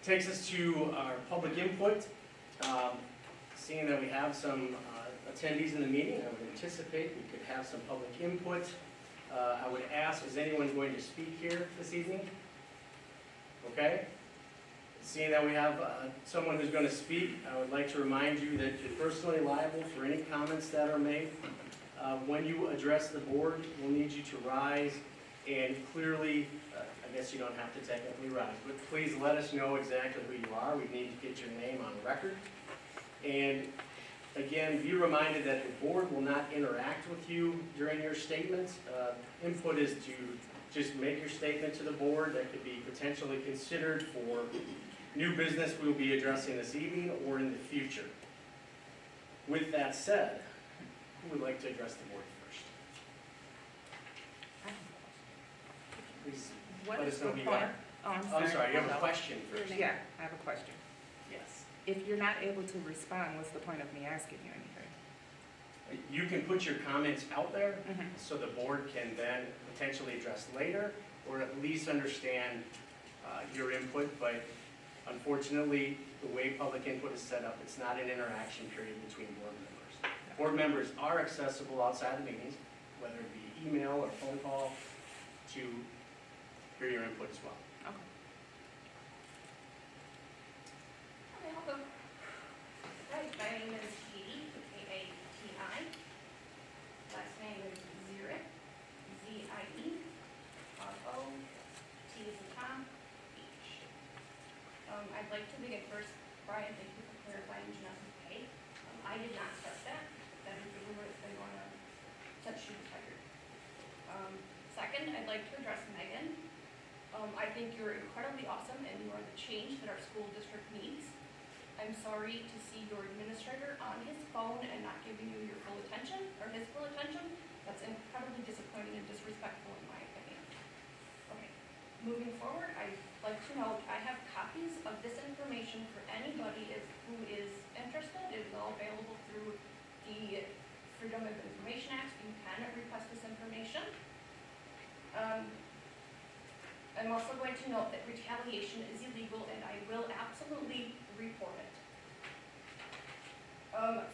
Takes us to our public input. Seeing that we have some attendees in the meeting, I would anticipate we could have some public input. I would ask, is anyone going to speak here this evening? Okay. Seeing that we have someone who's going to speak, I would like to remind you that you're personally liable for any comments that are made. When you address the board, we'll need you to rise and clearly, I guess you don't have to technically rise, but please let us know exactly who you are. We need to get your name on record. And again, be reminded that the board will not interact with you during your statements. Input is to just make your statement to the board that could be potentially considered for new business we'll be addressing this evening or in the future. With that said, who would like to address the board first? Please let us know who you are. I'm sorry, you have a question first. Yeah, I have a question. Yes. If you're not able to respond, what's the point of me asking you anything? You can put your comments out there so the board can then potentially address later or at least understand your input, but unfortunately, the way public input is set up, it's not an interaction period between board members. Board members are accessible outside the meetings, whether it be email or phone call, to hear your input as well. Okay. Okay, I'll go. Hi, my name is Katie, K-A-T-I. Last name is Zirek, Z-I-E, R-O, T as in Tom, H. I'd like to begin first, Brian, thank you for clarifying Janessa's pay. I did not start that. That is the rumor that's been going on since she was hired. Second, I'd like to address Megan. I think you're incredibly awesome and you are the change that our school district needs. I'm sorry to see your administrator on his phone and not giving you your full attention, or his full attention. That's incredibly disappointing and disrespectful in my opinion. Okay, moving forward, I'd like to note I have copies of this information for anybody who is interested. It is all available through the Freedom of Information Act. You can request this information. I'm also going to note that retaliation is illegal and I will absolutely report it.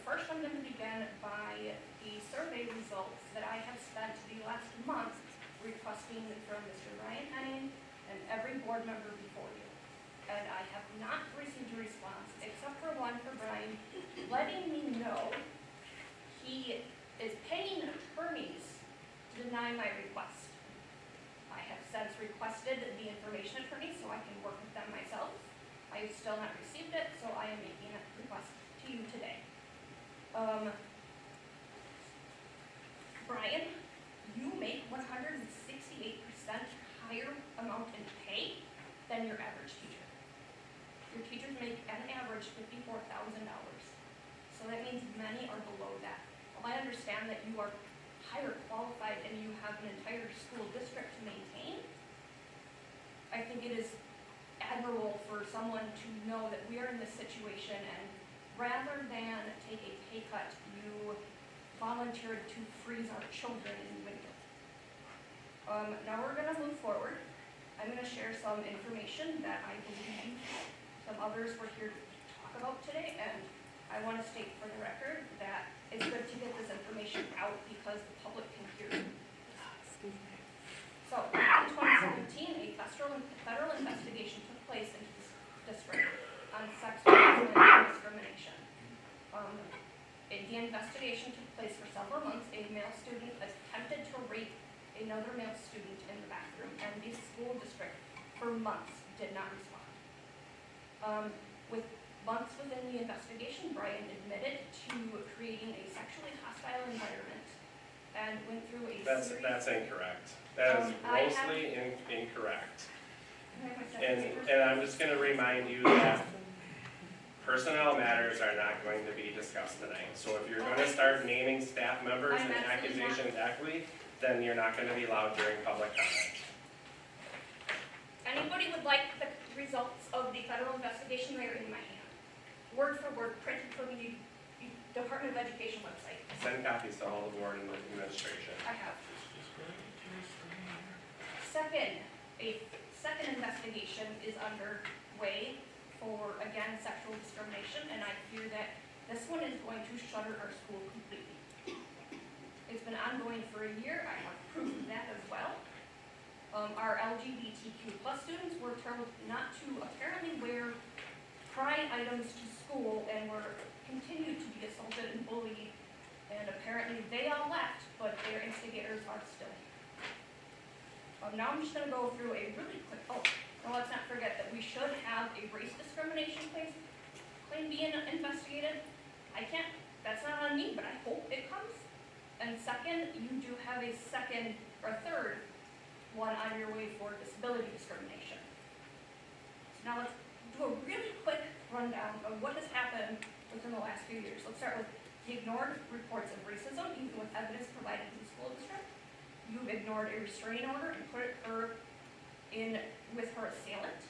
First, I'm going to begin by the survey results that I have spent the last month requesting from Mr. Ryan Henning and every board member before you. And I have not received a response, except for one for Brian, letting me know he is paying attorneys to deny my request. I have since requested the information attorney so I can work with them myself. I have still not received it, so I am making a request to you today. Brian, you make 168% higher amount in pay than your average teacher. Your teachers make an average $54,000. So that means many are below that. While I understand that you are higher qualified and you have an entire school district to maintain, I think it is admirable for someone to know that we are in this situation and rather than take a pay cut, you volunteered to freeze our children in winter. Now we're going to move forward. I'm going to share some information that I believe some others were here to talk about today, and I want to state for the record that it's good to get this information out because the public can hear it. So, in 2017, a federal investigation took place in this district on sex harassment and discrimination. The investigation took place for several months. A male student attempted to rape another male student in the bathroom, and the school district for months did not respond. With months within the investigation, Brian admitted to creating a sexually hostile environment and went through a series... That's incorrect. That is grossly incorrect. And I'm just going to remind you that personnel matters are not going to be discussed tonight. So if you're going to start naming staff members and accusations equity, then you're not going to be allowed during public comment. Anybody would like the results of the federal investigation? They are in my hand. Word for word, printed from the Department of Education website. Send copies to all the board and the administration. I have. A second investigation is underway for, again, sexual discrimination, and I fear that this one is going to shutter our school completely. It's been ongoing for a year. I have proof of that as well. Our LGBTQ+ students were told not to apparently wear pride items to school and were continued to be assaulted and bullied, and apparently they all left, but their instigators are still here. Now I'm just going to go through a really quick, let's not forget that we should have a race discrimination claim being investigated. That's not on me, but I hope it comes. And second, you do have a third one on your way for disability discrimination. So now let's do a really quick rundown of what has happened within the last few years. Let's start with the ignored reports of racism, even with evidence provided to the school district. You've ignored a restraining order and put her in with her assailant.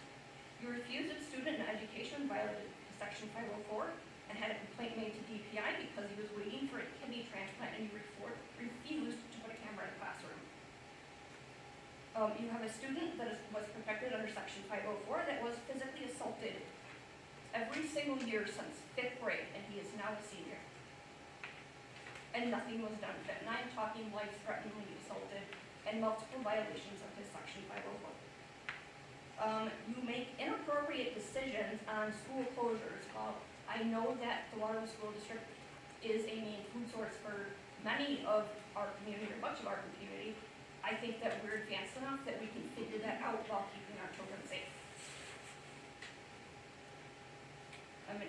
You refused a student in education violated Section 504 and had a complaint made to DPI because he was waiting for a kidney transplant and you refused to put a camera in the classroom. You have a student that was protected under Section 504 that was physically assaulted every single year since 5th grade, and he is now a senior. And nothing was done with it. And I'm talking life-threateningly assaulted and multiple violations of his Section 504. You make inappropriate decisions on school closures. I know that the Waterloo School District is a main food source for many of our community, or much of our community. I think that we're advanced enough that we can figure that out while keeping our children safe.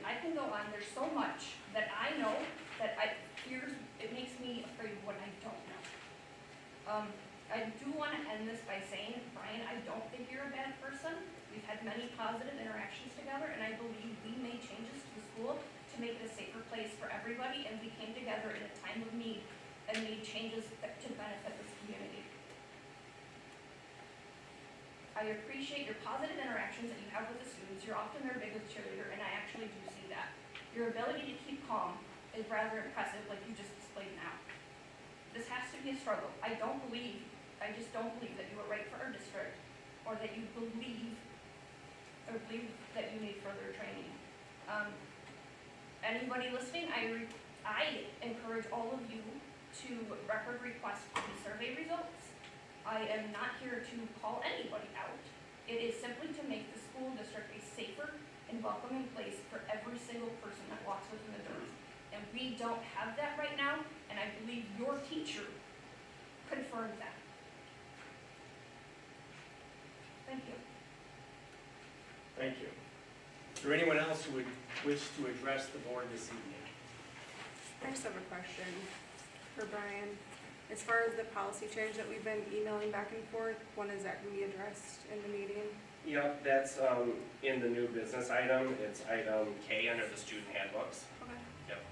I can go on, there's so much that I know that it makes me afraid of what I don't know. I do want to end this by saying, Brian, I don't think you're a bad person. We've had many positive interactions together, and I believe we made changes to the school to make it a safer place for everybody, and we came together in a time of need and made changes to benefit this community. I appreciate your positive interactions that you have with the students. You're often their biggest cheerleader, and I actually do see that. Your ability to keep calm is rather impressive, like you just displayed now. This has to be a struggle. I just don't believe that you are right for our district, or that you believe that you need further training. Anybody listening, I encourage all of you to record request the survey results. I am not here to call anybody out. It is simply to make the school district a safer and welcoming place for every single person that walks within the doors. And we don't have that right now, and I believe your teacher confirmed that. Thank you. Thank you. Is there anyone else who would wish to address the board this evening? I just have a question for Brian. As far as the policy change that we've been emailing back and forth, when is that going to be addressed in the meeting? Yep, that's in the new business item. It's item K under the student handbooks. Okay. Yep.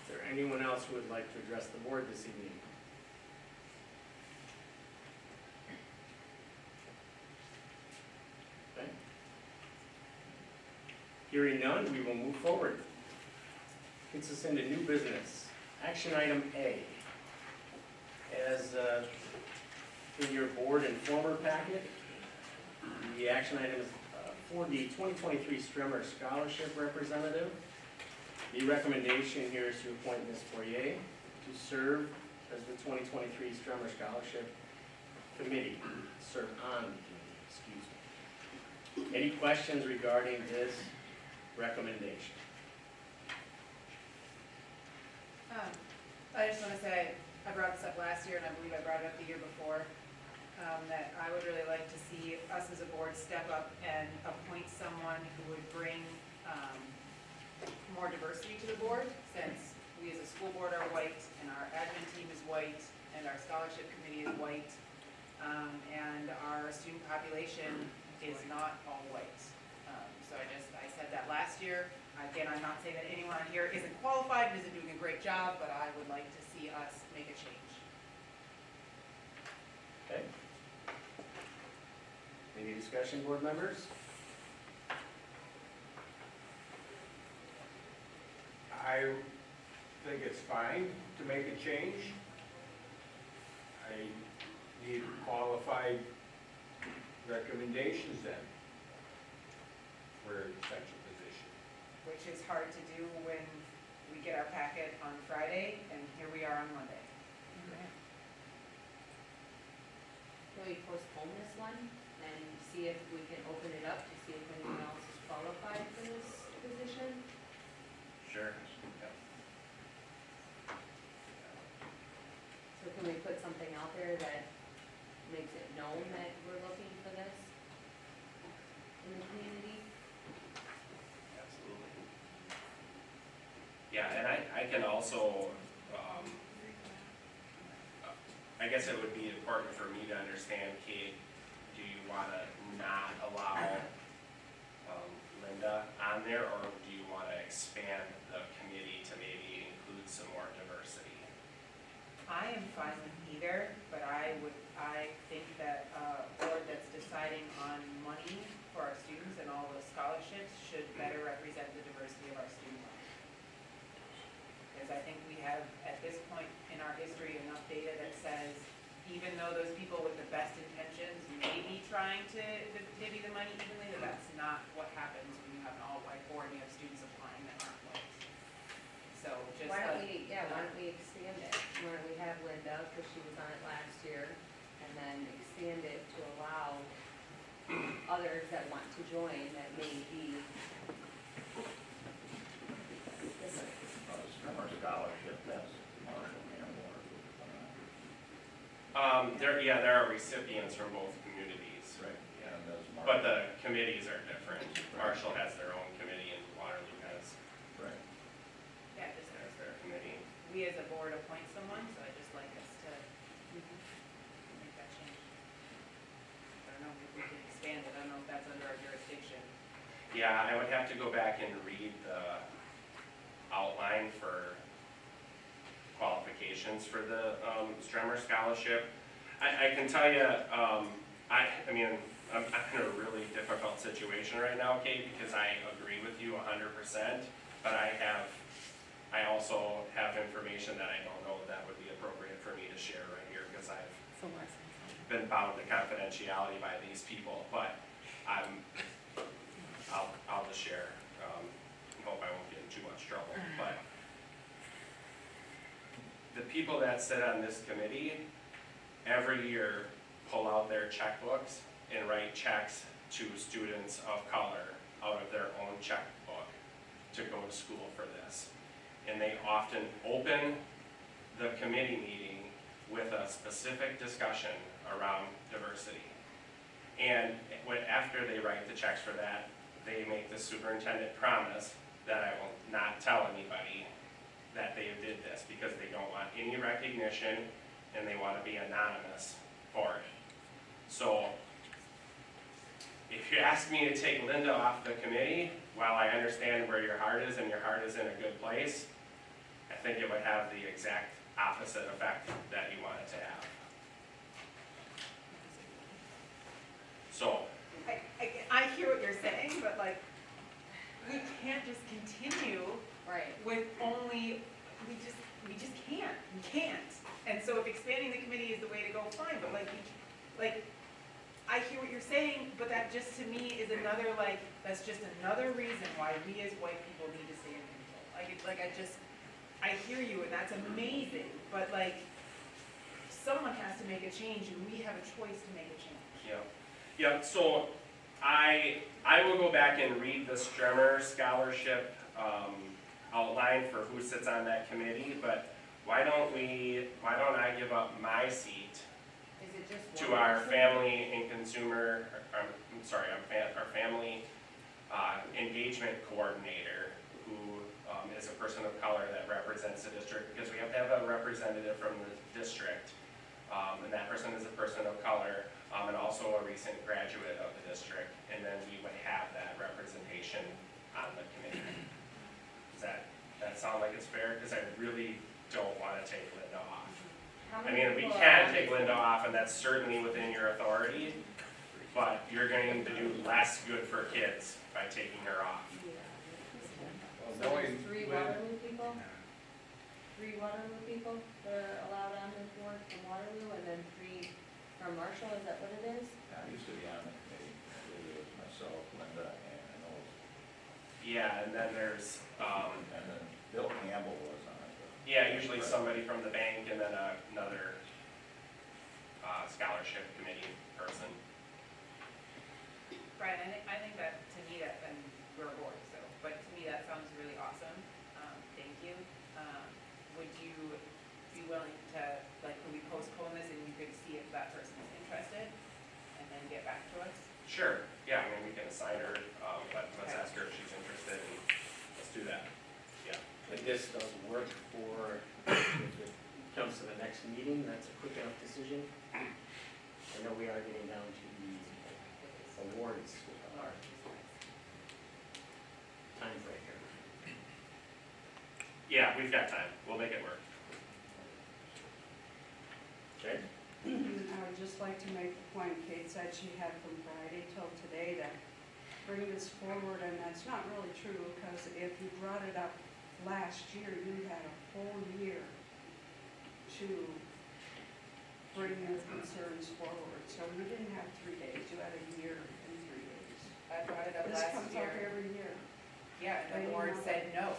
Is there anyone else who would like to address the board this evening? Okay. Hearing none, we will move forward. Gets us into new business. Action item A. As in your board informer packet, the action item is for the 2023 Strummer Scholarship Representative. The recommendation here is to appoint Ms. Fourier to serve as the 2023 Strummer Scholarship Committee, serve on the committee, excuse me. Any questions regarding this recommendation? I just want to say, I brought this up last year, and I believe I brought it up the year before, that I would really like to see us as a board step up and appoint someone who would bring more diversity to the board, since we as a school board are white, and our admin team is white, and our scholarship committee is white, and our student population is not all white. So I said that last year. Again, I'm not saying that anyone on here isn't qualified and isn't doing a great job, but I would like to see us make a change. Okay. Any discussion, board members? I think it's fine to make a change. I need qualified recommendations then for such a position. Which is hard to do when we get our packet on Friday, and here we are on Monday. Can we postpone this one and see if we can open it up to see if anyone else is qualified for this position? Sure. Yep. So can we put something out there that makes it known that we're looking for this in the community? Absolutely. Yeah, and I can also, I guess it would be important for me to understand, Kate, do you want to not allow Linda on there, or do you want to expand the committee to maybe include some more diversity? I am fine with either, but I think that a board that's deciding on money for our students and all the scholarships should better represent the diversity of our student body. Because I think we have, at this point in our history, enough data that says, even though those people with the best intentions may be trying to divvy the money evenly, that that's not what happens when you have an all-white board and you have students applying that aren't white. So just Why don't we expand it? Why don't we have Linda, because she was on it last year, and then expand it to allow others that want to join that may be. Strummer Scholarship, that's Marshall and Moore. There are recipients from both communities. Right. Yeah. And does Marshall. But the committees are different. Marshall has their own committee and Waterloo has Right. Yeah, just, their committee. we as a board appoint someone, so I'd just like us to make that change. I don't know if we can expand it, I don't know if that's under our jurisdiction. Yeah, I would have to go back and read the outline for qualifications for the Strummer Scholarship. I can tell you, I mean, I'm in a really difficult situation right now, Kate, because I agree with you 100%, but I also have information that I don't know that would be appropriate for me to share right here, because I've been bound to confidentiality by these people, but I'll just share. Hope I won't get in too much trouble, but the people that sit on this committee every year pull out their checkbooks and write checks to students of color out of their own checkbook to go to school for this. And they often open the committee meeting with a specific discussion around diversity. And after they write the checks for that, they make the superintendent promise that I will not tell anybody that they did this, because they don't want any recognition and they want to be anonymous for it. So if you ask me to take Linda off the committee, while I understand where your heart is and your heart is in a good place, I think it would have the exact opposite effect that you want it to have. So I hear what you're saying, but like, we can't just continue with only, we just can't, we can't. And so if expanding the committee is the way to go, fine, but like, I hear what you're saying, but that just to me is another, like, that's just another reason why we as white people need to stay in control. I hear you, and that's amazing, but like, someone has to make a change, and we have a choice to make a change. Yeah, so I will go back and read the Strummer Scholarship outline for who sits on that committee, but why don't I give up my seat to our family and consumer, our family engagement coordinator, who is a person of color that represents the district, because we have to have a representative from the district, and that person is a person of color, and also a recent graduate of the district, and then we would have that representation on the committee. Does that sound like it's fair? Because I really don't want to take Linda off. I mean, we can take Linda off, and that's certainly within your authority, but you're going to do less good for kids by taking her off. So there's three Waterloo people? Three Waterloo people that are allowed on the board from Waterloo, and then three from Marshall, is that what it is? I used to be on the committee, it was myself, Linda, and I know, Yeah, and then there's, and then Bill Campbell was on it. yeah, usually somebody from the bank, and then another scholarship committee person. Brian, I think that, to me, that, and we're a board, so, but to me, that sounds really awesome. Thank you. Would you be willing to, like, could we postpone this and you could see if that person is interested and then get back to us? Sure, yeah, I mean, we can assign her, but let's ask her if she's interested, and let's do that. Yeah. If this doesn't work for, if it comes to the next meeting, that's a quick enough decision. I know we are getting down to the awards, our time frame here. Yeah, we've got time, we'll make it work. Okay? I would just like to make the point Kate said she had from Friday till today to bring this forward, and that's not really true, because if you brought it up last year, you had a whole year to bring your concerns forward. So you didn't have 3 days, you had a year and 3 days. I brought it up This last comes up year. every year. Yeah, and the board said no.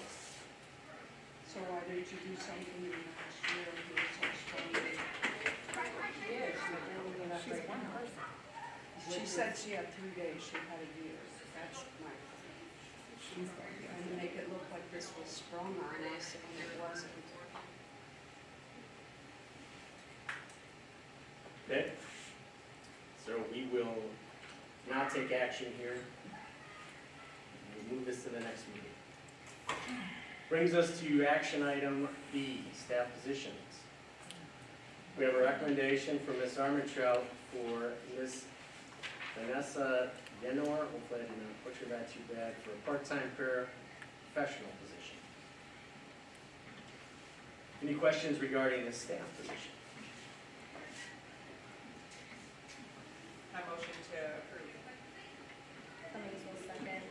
So why didn't you do something in last year if you were so strong? She said she had 3 days, she had a year. That's my point. She's trying to make it look like this was sprung on us, and it wasn't. Okay? So we will not not take action here. We'll move this to the next meeting. Brings us to action item B, staff positions. We have a recommendation from Ms. Armentrout for Ms. Vanessa Yenor, hopefully I did not butcher that too bad, for a part-time paraprofessional position. Any questions regarding this staff position? I motion to approve. Cummings will second.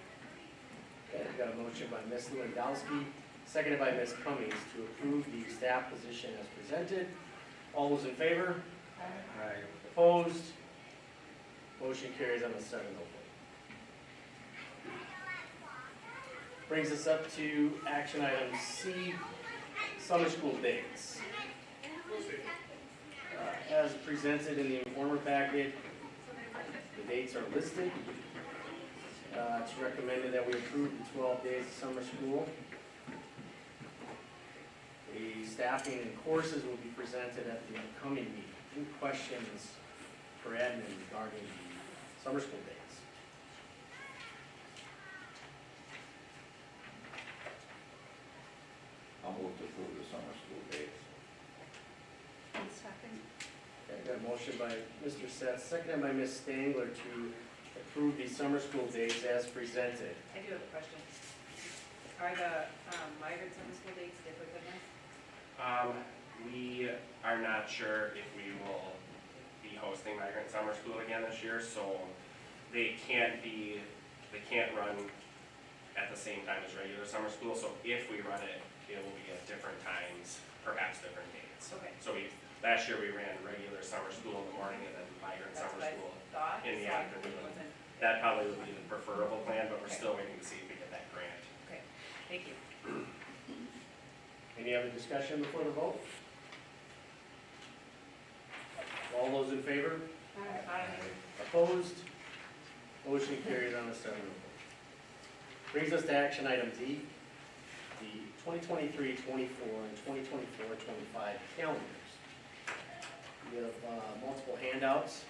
Okay, we've got a motion by Ms. Lewandowski, seconded by Ms. Cummings to approve the staff position as presented. All those in favor? Aye. Opposed? Motion carries on the 7th vote. Brings us up to action item C, summer school dates. As presented in the informer packet, the dates are listed. It's recommended that we approve the 12 days of summer school. The staffing and courses will be presented at the upcoming meeting. Any questions for admin regarding the summer school dates? I'll move to approve the summer school dates. Second. Okay, got a motion by Mr. Seth, seconded by Ms. Stangler to approve the summer school dates as presented. I do have a question. Are the migrant summer school dates different than this? We are not sure if we will be hosting migrant summer school again this year, so they can't run at the same time as regular summer school, so if we run it, it will be at different times, perhaps different dates. Okay. So last year we ran regular summer school in the morning and then migrant That's summer what I school thought. in the so I afternoon. wasn't- That probably would be the preferable plan, but we're Okay. still waiting to see if we get that grant. Okay, thank you. Any other discussion before the vote? All those in favor? Opposed? Motion carries on the 7th vote. Brings us to action item D, the 2023-24 and 2024-25 calendars. We have multiple handouts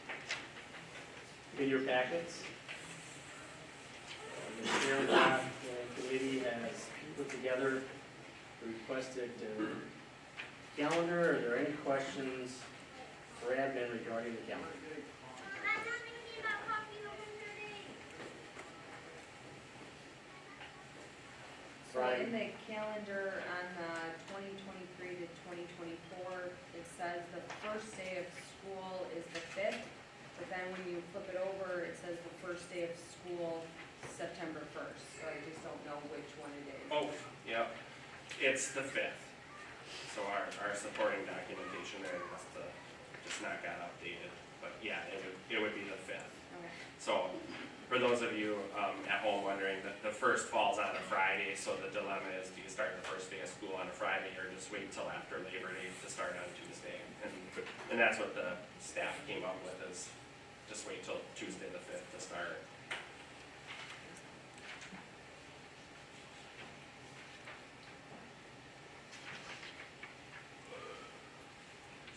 in your packets. The chair of the committee has put together the requested calendar. Are there any questions for admin regarding the calendar? So in Brian? the calendar on the 2023 to 2024, it says the first day of school is the 5th, but then when you flip it over, it says the first day of school, September 1st. So I just don't know which one it is. Oh, yeah, it's the 5th. So our supporting documentation there must have just not got updated, but yeah, it would be the 5th. Okay. So, for those of you at home wondering, the first falls on a Friday, so the dilemma is, do you start the first day of school on a Friday or just wait till after Labor Day to start on Tuesday? And that's what the staff came up with, is just wait till Tuesday the 5th to start.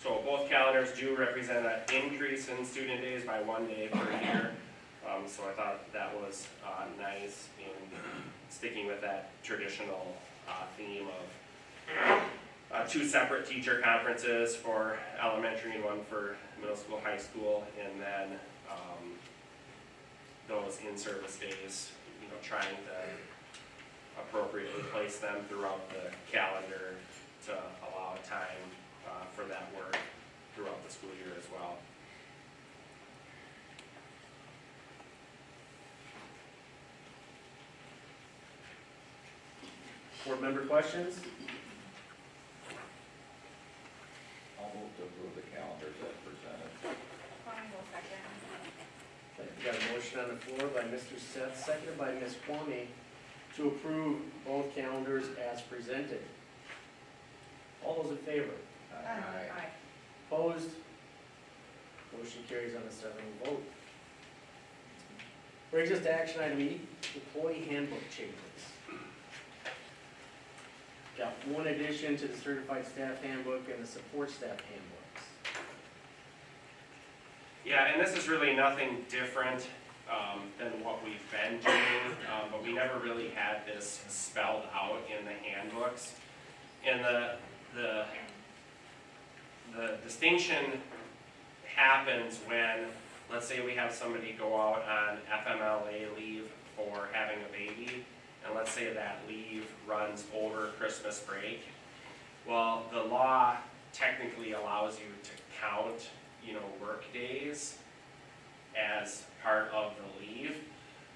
So both calendars do represent an increase in student days by 1 day per year. So I thought that was nice in sticking with that traditional theme of 2 separate teacher conferences for elementary and 1 for middle school, high school, and then those in-service days, trying to appropriately place them throughout the calendar to allow time for that work throughout the school year as well. Board member questions? I'll move to approve the calendars as presented. Fine, will second. Okay, we got a motion on the floor by Mr. Seth, seconded by Ms. Kwame, to approve both calendars as presented. All those in favor? Aye. Opposed? Motion carries on the 7 vote. Brings us to action item E, employee handbook changes. Got 1 addition to the certified staff handbook and the support staff handbooks. Yeah, and this is really nothing different than what we've been doing, but we never really had this spelled out in the handbooks. And the distinction happens when, let's say we have somebody go out on FMLA leave for having a baby, and let's say that leave runs over Christmas break. Well, the law technically allows you to count, work days as part of the leave,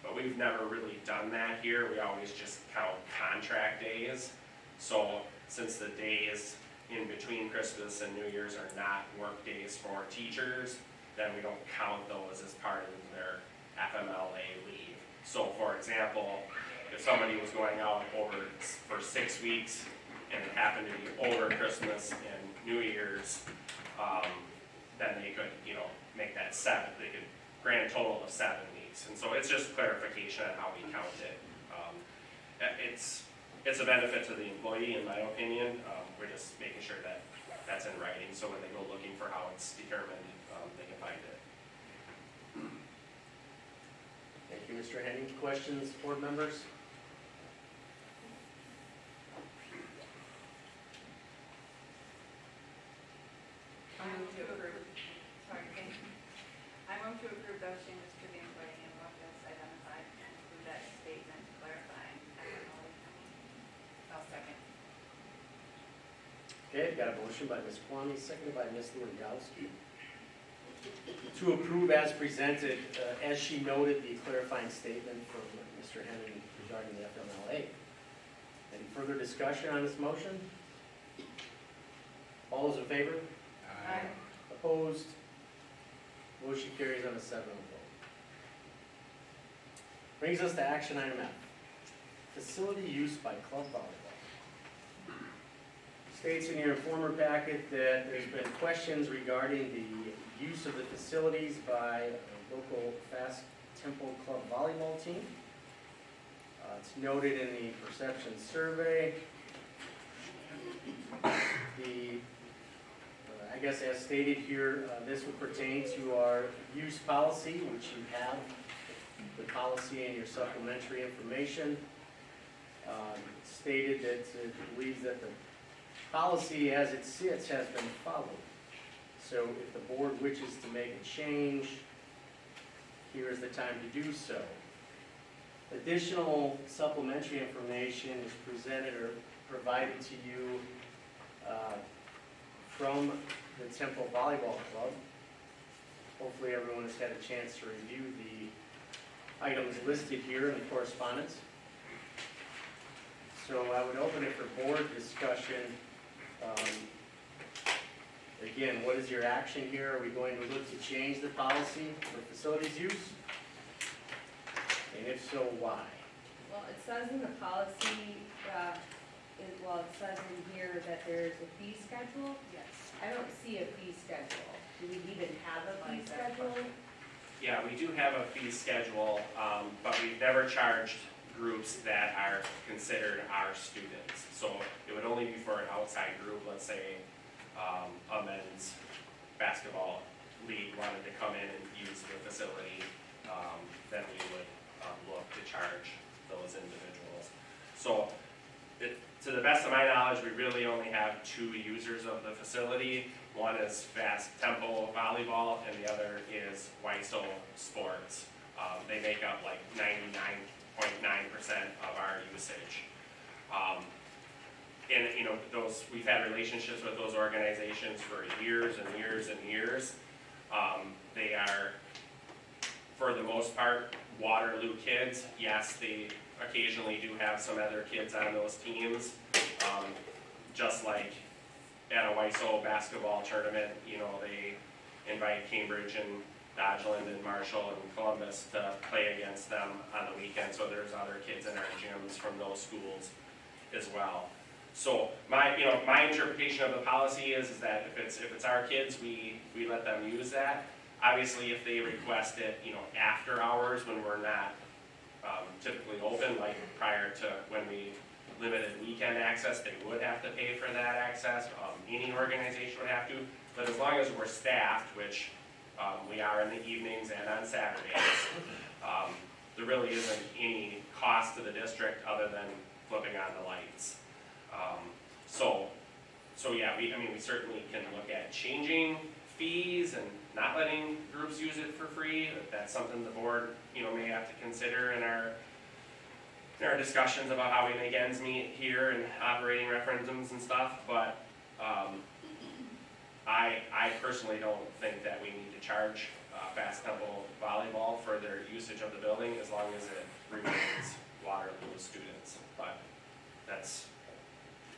but we've never really done that here. We always just count contract days. So since the days in between Christmas and New Year's are not work days for teachers, then we don't count those as part of their FMLA leave. So for example, if somebody was going out for 6 weeks and it happened to be over Christmas and New Year's, then they could, make that 7. They could grant a total of 7 weeks. And so it's just clarification on how we count it. It's a benefit to the employee, in my opinion. We're just making sure that that's in writing, so when they go looking for how it's determined, they can find it. Thank you, Mr. Henning. Questions, board members? I move to approve. Sorry, I move to approve those changes to the employee handbook as identified and include that statement clarifying. I'll second. Okay, I've got a motion by Ms. Kwame, seconded by Ms. Lewandowski. To approve as presented, as she noted, the clarifying statement from Mr. Henning regarding the FMLA. Any further discussion on this motion? All those in favor? Aye. Opposed? Motion carries on a 7-0 vote. Brings us to action item F. Facility use by club volleyball. States in your informer packet that there's been questions regarding the use of the facilities by a local fast tempo club volleyball team. It's noted in the perception survey. I guess as stated here, this would pertain to our use policy, which you have the policy in your supplementary information. Stated that it believes that the policy as it sits has been followed. So if the board wishes to make a change, here is the time to do so. Additional supplementary information is presented or provided to you from the Temple Volleyball Club. Hopefully everyone has had a chance to review the items listed here in the correspondence. So I would open it for board discussion. Again, what is your action here? Are we going to look to change the policy for facilities use? And if so, why? Well, it says in the policy, it says in here that there's a fee schedule. Yes. I don't see a fee schedule. Do we even have a fee schedule? Yeah, we do have a fee schedule, but we've never charged groups that are considered our students. So it would only be for an outside group, let's say a men's basketball league wanted to come in and use the facility, then we would look to charge those individuals. So to the best of my knowledge, we really only have 2 users of the facility. One is Fast Tempo Volleyball and the other is Weisel Sports. They make up like 99.9% of our usage. And we've had relationships with those organizations for years and years and years. They are, for the most part, Waterloo kids. Yes, they occasionally do have some other kids on those teams. Just like at a Weisel basketball tournament, they invite Cambridge and Dodgeland and Marshall and Columbus to play against them on the weekend. So there's other kids in our gyms from those schools as well. So my interpretation of the policy is that if it's our kids, we let them use that. Obviously, if they request it, after hours when we're not typically open, like prior to when we limited weekend access, they would have to pay for that access. Any organization would have to. But as long as we're staffed, which we are in the evenings and on Saturdays, there really isn't any cost to the district other than flipping on the lights. So yeah, we certainly can look at changing fees and not letting groups use it for free. That's something the board, may have to consider in our discussions about how we make ends meet here and operating referendums and stuff, but, I personally don't think that we need to charge, fast tempo volleyball for their usage of the building as long as it remains Waterloo students, but that's,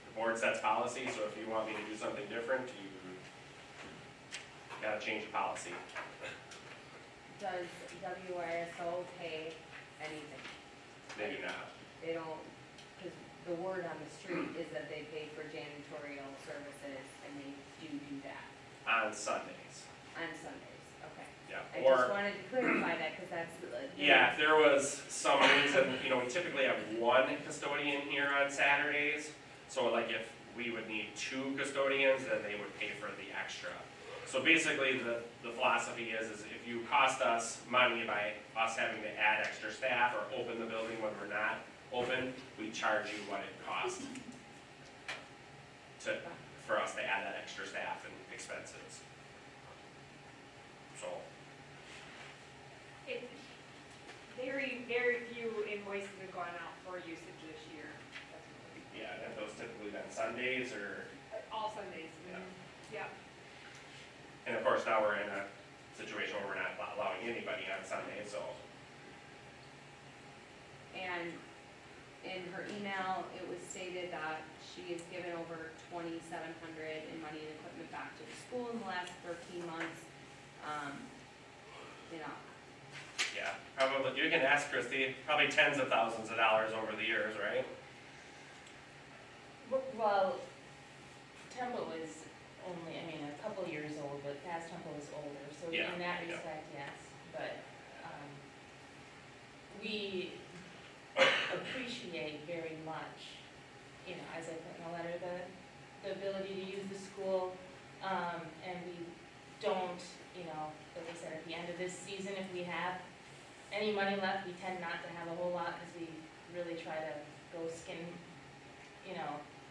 the board sets policy, so if you want me to do something different, you gotta change the policy. Does WISO pay anything? They do not. They don't, because the word on the street is that they pay for janitorial services, and they do that. On Sundays. On Sundays, okay. Yeah. I just wanted to clarify that, because that's. Yeah, if there was some reason, we typically have one custodian here on Saturdays. So like if we would need 2 custodians, then they would pay for the extra. So basically the philosophy is if you cost us money by us having to add extra staff or open the building when we're not open, we charge you what it costs for us to add that extra staff and expenses. So. Very, very few invoices have gone out for usage this year. Yeah, have those typically been Sundays or? All Sundays. Yeah. Yeah. And of course, now we're in a situation where we're not allowing anybody on Sunday, so. And in her email, it was stated that she has given over $2,700 in money and equipment back to the school in the last 13 months. Yeah, probably, you can ask Christy, probably tens of thousands of dollars over the years, right? Well, Temple is only, a couple years old, but Fast Temple is older, so Yeah, in that yeah. respect, yes. But, we appreciate very much, as I put in the letter, the ability to use the school, and we don't, like I said, at the end of this season, if we have any money left, we tend not to have a whole lot, because we really try to go skin,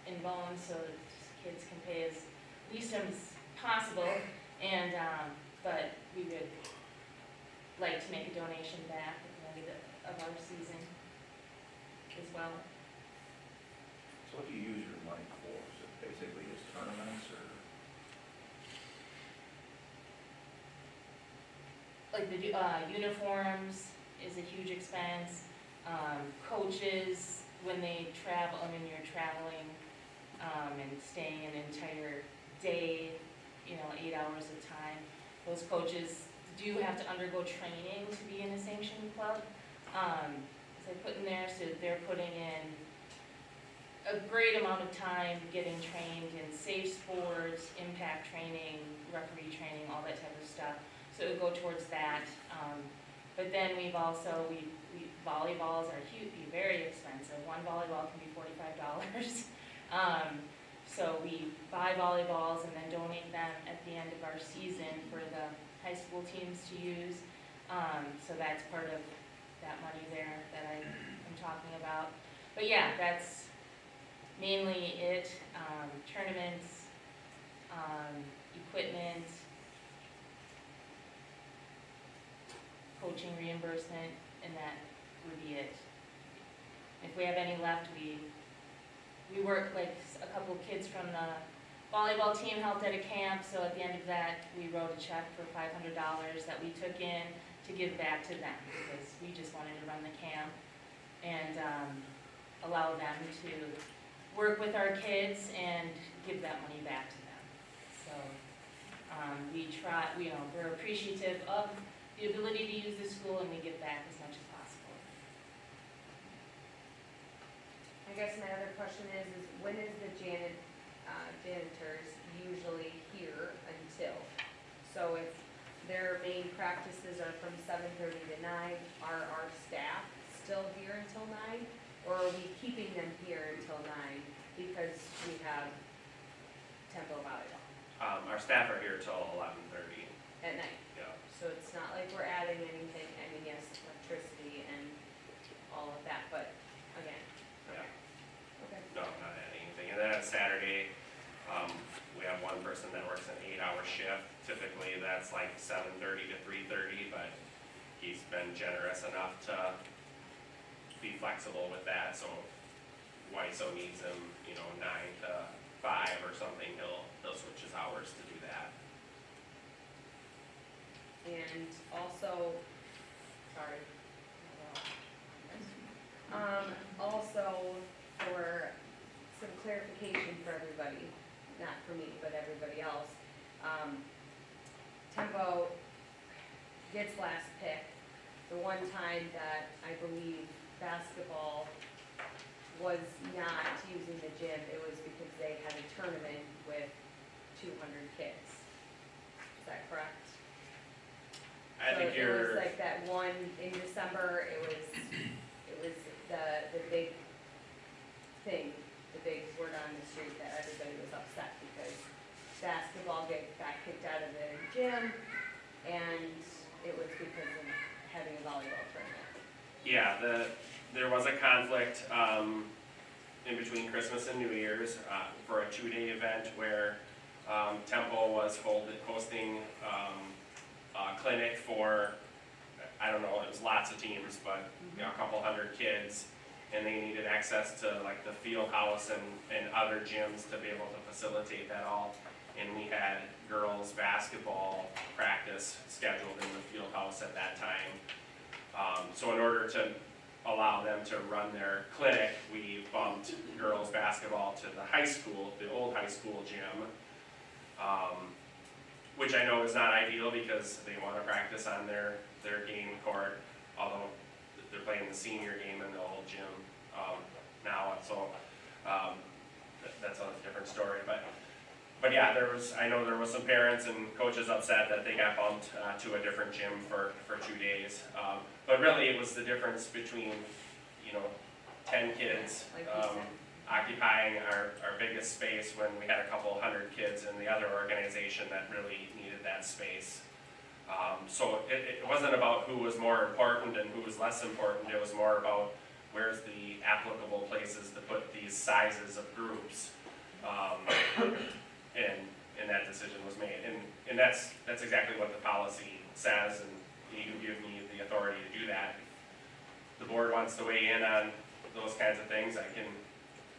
in bones, so that kids can pay as least as possible, and, but we would like to make a donation back at the end of our season as well. So what do you use your money for? Is it basically just tournaments or? Like the uniforms is a huge expense. Coaches, when they travel, you're traveling and staying an entire day, 8 hours of time. Those coaches do have to undergo training to be in a sanctioned club. As I put in there, so they're putting in a great amount of time getting trained in safe sports, impact training, referee training, all that type of stuff. So it would go towards that. But then we've also, volleyballs are very expensive. One volleyball can be $45. So we buy volleyballs and then donate them at the end of our season for the high school teams to use. So that's part of that money there that I'm talking about. But yeah, that's mainly it. Tournaments, equipment, coaching reimbursement, and that would be it. If we have any left, we work, like a couple of kids from the volleyball team helped at a camp, so at the end of that, we wrote a check for $500 that we took in to give back to them, because we just wanted to run the camp and allow them to work with our kids and give that money back to them. So we're appreciative of the ability to use the school, and we give back as much as possible. I guess my other question is when is the janitors usually here until? So if their main practices are from 7:30 to 9, are our staff still here until 9? Or are we keeping them here until 9 because we have tempo volleyball? Our staff are here till 11:30. At night? Yeah. So it's not like we're adding anything, yes, electricity been generous enough to be flexible with that, so WISO needs him, 9 to 5 or something, he'll switch his hours to do that. And also, sorry. Also for some clarification for everybody, not for me, but everybody else. Tempo gets last pick. The one time that I believe basketball was not using the gym, it was because they had a tournament with 200 kids. Is that correct? I think It was like that one in December, it was the big thing, the big word on the street that everybody was upset because basketball got kicked out of the gym and it was because of having a volleyball tournament. Yeah, there was a conflict in between Christmas and New Year's for a 2-day event where Temple was hosting a clinic for, I don't know, it was lots of teams, but a couple hundred kids, and they needed access to like the field house and other gyms to be able to facilitate that all. And we had girls basketball practice scheduled in the field house at that time. So in order to allow them to run their clinic, we bumped girls basketball to the high school, the old high school gym, which I know is not ideal because they want to practice on their game court, although they're playing the senior game in the old gym now, so that's a different story. But yeah, I know there was some parents and coaches upset that they got bumped to a different gym for 2 days. But really, it was the difference between 10 kids occupying our biggest space when we had a couple hundred kids in the other organization that really needed that space. So it wasn't about who was more important and who was less important. It was more about where's the applicable places to put these sizes of groups. And that decision was made. And that's exactly what the policy says, and you can give me the authority to do that. If the board wants to weigh in on those kinds of things, I can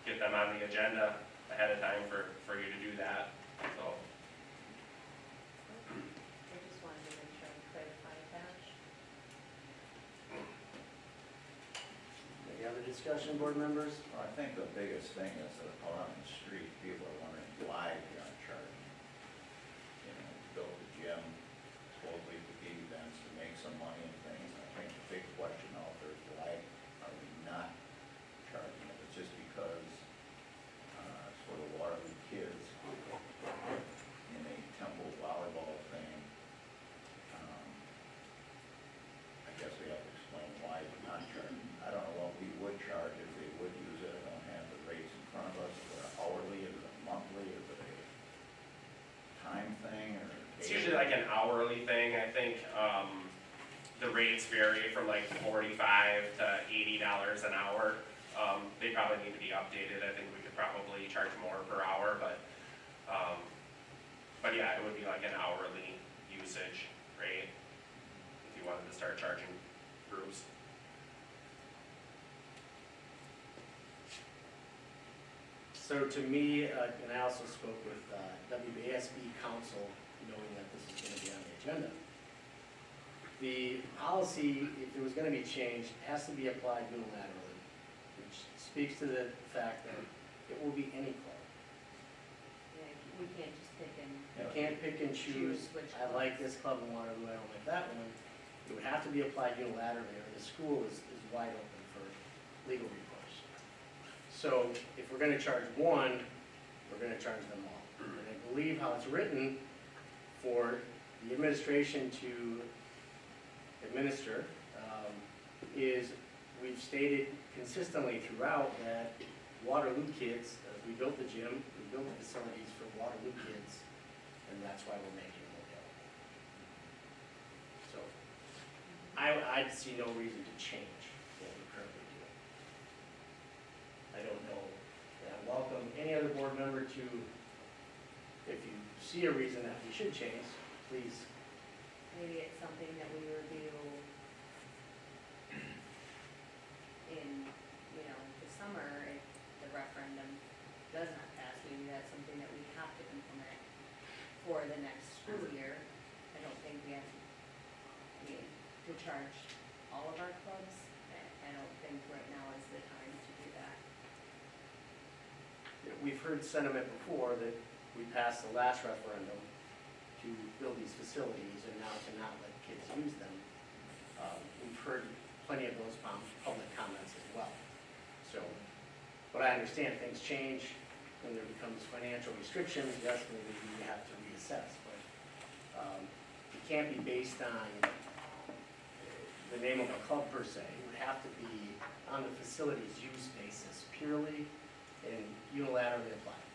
get them on the agenda ahead of time for you to do that. So. I just wanted to make sure I clarified that. Any other discussion, board members? Well, I think the biggest thing is that on the street, people are wondering why we aren't charging. Build a gym, supposedly to be events, to make some money and things. I think the big question out there is why are we not charging it? It's just because for the Waterloo kids in a temple volleyball thing, I guess we have to explain why we're not charging. I don't know what we would charge if they would use it. I don't have the rates in front of us. Is it hourly? Is it monthly? Is it a time thing? Or it's usually like an hourly thing. I think the rates vary from like $45 to $80 an hour. They probably need to be updated. I think we could probably charge more per hour, but yeah, it would be like an hourly usage rate if you wanted to start charging groups. So to me, and I also spoke with WASB council, knowing that this is going to be on the agenda. The policy, if it was going to be changed, has to be applied unilaterally, which speaks to the fact that it will be any club. Yeah, we can't just pick and. You can't pick and choose, which I like this club in Waterloo, I don't like that one. It would have to be applied unilaterally, or the school is wide open for legal recourse. So if we're gonna charge one, we're gonna charge them all. And I believe how it's written for the administration to administer is we've stated consistently throughout that Waterloo kids, we built the gym, we built the facilities for Waterloo kids, and that's why we're making them available. So I see no reason to change what we're currently doing. I don't know, and I welcome any other board member to, if you see a reason that we should change, please. Maybe it's something that we review school year, I don't think we have, I mean, to charge all of our clubs, I don't think right now is the time to do that. We've heard sentiment before that we passed the last referendum to build these facilities and now to not let kids use them. We've heard plenty of those public comments as well. So, but I understand things change when there becomes financial restrictions, yes, maybe we have to reassess, but it can't be based on the name of a club per se. It would have to be on the facilities use basis purely and unilaterally applied.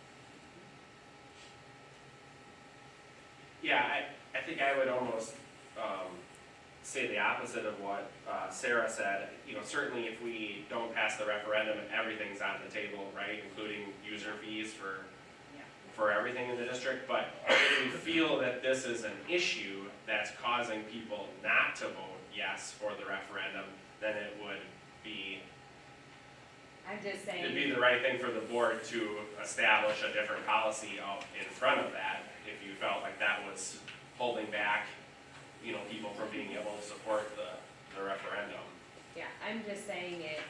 Yeah, I think I would almost say the opposite of what Sarah said. You know, certainly if we don't pass the referendum, everything's on the table, right? Including user fees for everything in the district. But if we feel that this is an issue that's causing people not to vote yes for the referendum, then it would be I'm just saying. it'd be the right thing for the board to establish a different policy out in front of that if you felt like that was holding back, you know, people from being able to support the referendum. Yeah, I'm just saying it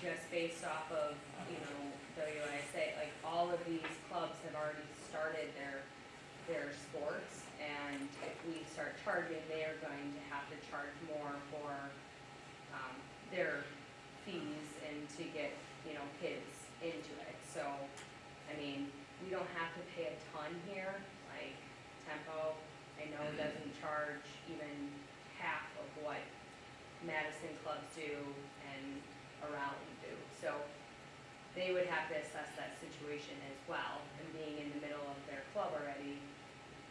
just based off of, you know, WISA, like all of these clubs have already started their sports, and if we start charging, they are going to have to charge more for their fees and to get, you know, kids into it. So, I mean, we don't have to pay a ton here, like Tempo, I know doesn't charge even half of what Madison clubs do and around do. So they would have to assess that situation as well, and being in the middle of their club already,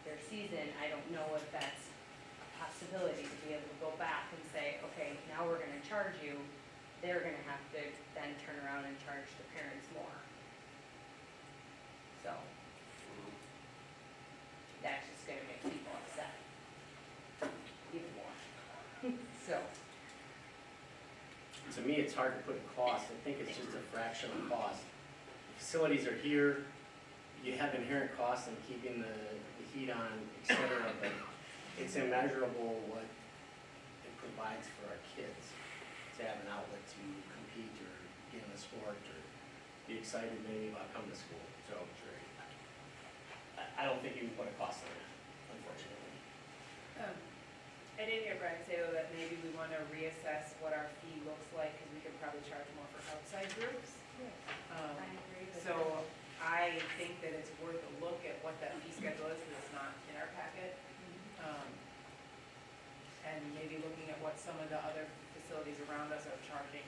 their season, I don't know if that's a possibility to be able to go back and say, okay, now we're gonna charge you. They're gonna have to then turn around and charge the parents more. So that's just gonna make people upset even more. So. To me, it's hard to put a cost. I think it's just a fraction of cost. The facilities are here. You have inherent costs in keeping the heat on, et cetera, but it's immeasurable what it provides for our kids to have an outlet to compete or get in a sport or be excited maybe about coming to school. So I don't think you can put a cost on that, unfortunately. I did hear Brian say though that maybe we want to reassess what our fee looks like, because we could probably charge more for outside groups. I agree with So I think that it's worth a look at what that fee schedule is, because it's not in our packet. And maybe looking at what some of the other facilities around us are charging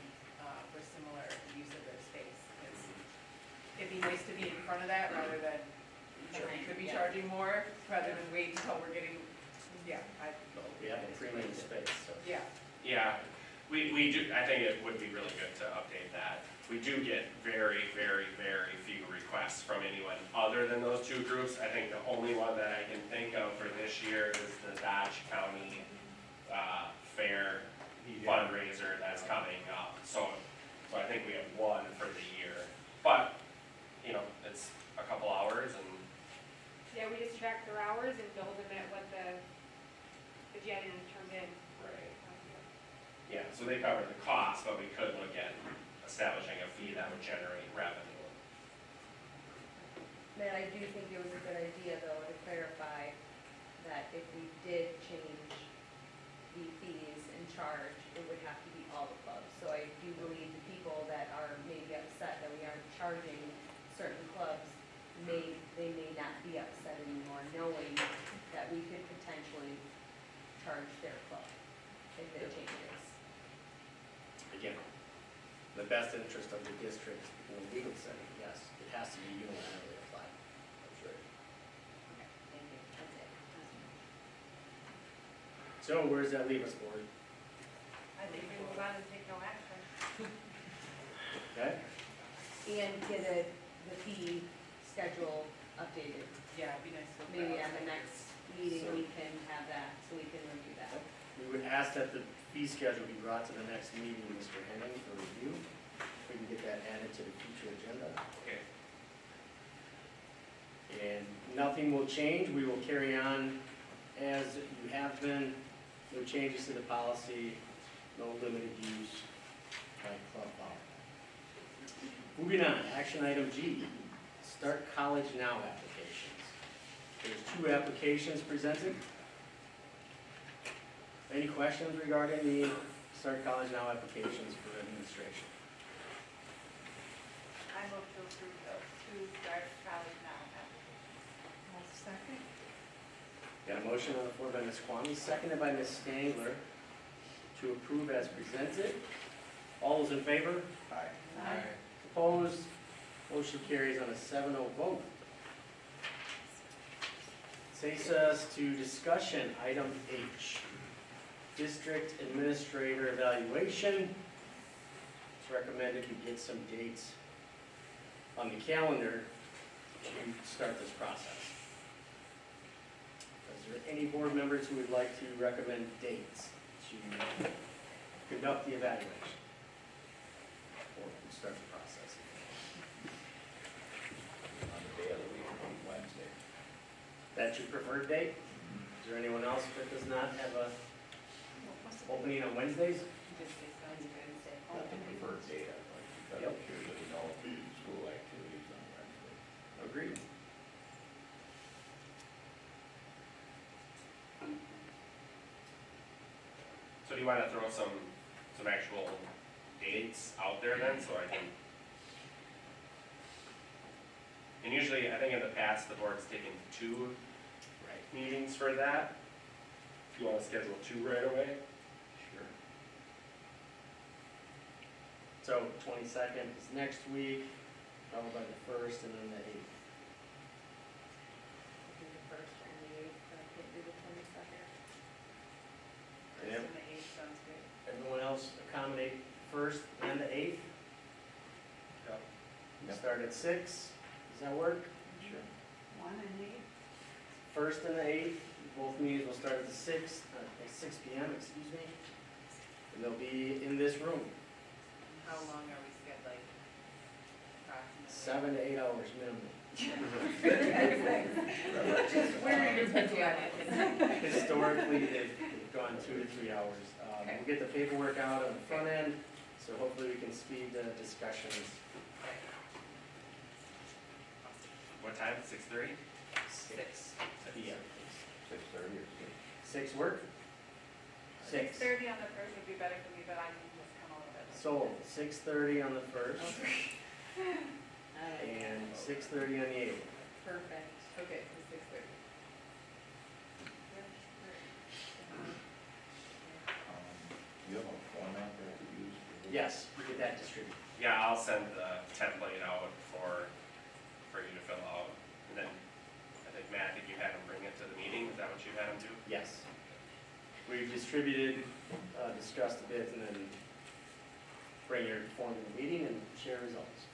for similar use of their space. It'd be nice to be in front of that rather than, we could be charging more, rather than wait until we're getting, We have a premium space, so. Yeah. Yeah, we do, I think it would be really good to update that. We do get very, very, very few requests from anyone other than those two groups. I think the only one that I can think of for this year is the Dodge County Fair fundraiser that's coming up. So I think we have one for the year. But, you know, it's a couple hours and. Yeah, we just track their hours and bill them at what the jet turned in. Right. Yeah, so they cover the cost, but we could look at establishing a fee that would generate revenue. Man, I do think it was a good idea though to clarify that if we did change the fees and charge, it would have to be all the clubs. So I do believe the people that are maybe upset that we aren't charging certain clubs, they may not be upset anymore, knowing that we could potentially charge their club if it changes. Again, in the best interest of the district in the legal setting, yes, it has to be unilaterally applied. That's right. Okay, thank you, that's it. So where does that leave us, board? I think we move on and take no action. Okay? And get the fee schedule updated. Yeah, it'd be nice to. Maybe at the next meeting, we can have that, so we can review that. We would ask that the fee schedule be brought to the next meeting, Mr. Henning, for review. We can get that added to the future agenda. Okay. And nothing will change. We will carry on as you have been. No changes to the policy, no limited use by club ball. Moving on, action item G, Start College Now applications. There's 2 applications presented. Any questions regarding the Start College Now applications for administration? I move to approve those 2 Start College Now applications. I'll second. Got a motion on the floor by Ms. Kwame, seconded by Ms. Stangler to approve as presented. All those in favor? Aye. Opposed? Motion carries on a 7-0 vote. Takes us to discussion, item H. District Administrator Evaluation. It's recommended we get some dates on the calendar to start this process. Is there any board members who would like to recommend dates to conduct the evaluation? Or start the process? On the day of the week, Wednesday. That's your preferred date? Is there anyone else that does not have a opening on Wednesdays? Not the preferred date, I'd like, because Yep. usually no school activities on Wednesday. Agreed. So do you wanna throw some actual dates out there then, so I can? And usually, I think in the past, the board's taken 2 meetings for that. If you wanna schedule 2 right away? Sure. So 22nd is next week, followed by the 1st and then the 8th. Do the 1st and the 8th, but I can't do the 22nd. Yep. And the 8th sounds good. Everyone else accommodate 1st and the 8th? Yep. We start at 6, does that work? Sure. 1 and 8. 1st and the 8th, both meetings will start at 6 p.m., excuse me. And they'll be in this room, How long are we scheduling? Approximately? 7 to 8 hours minimum. Historically, they've gone 2 to 3 hours. We'll get the paperwork out on the front end, so hopefully we can speed the discussions. What time, 6:30? 6 p.m. 6:30 or 6 work? 6. 6:30 on the 1st would be better for me, but I can just come a little bit later. So 6:30 on the 1st and 6:30 on the 8th. Perfect. Okay, so 6:30. You have a format that you use for this? Yes, we get that distributed. Yeah, I'll send the template out for you to fill out. And then, I think, Matt, I think you had him bring it to the meeting, is that what you had him do? Yes. We've distributed, discussed a bit, and then bring your form to the meeting and share results.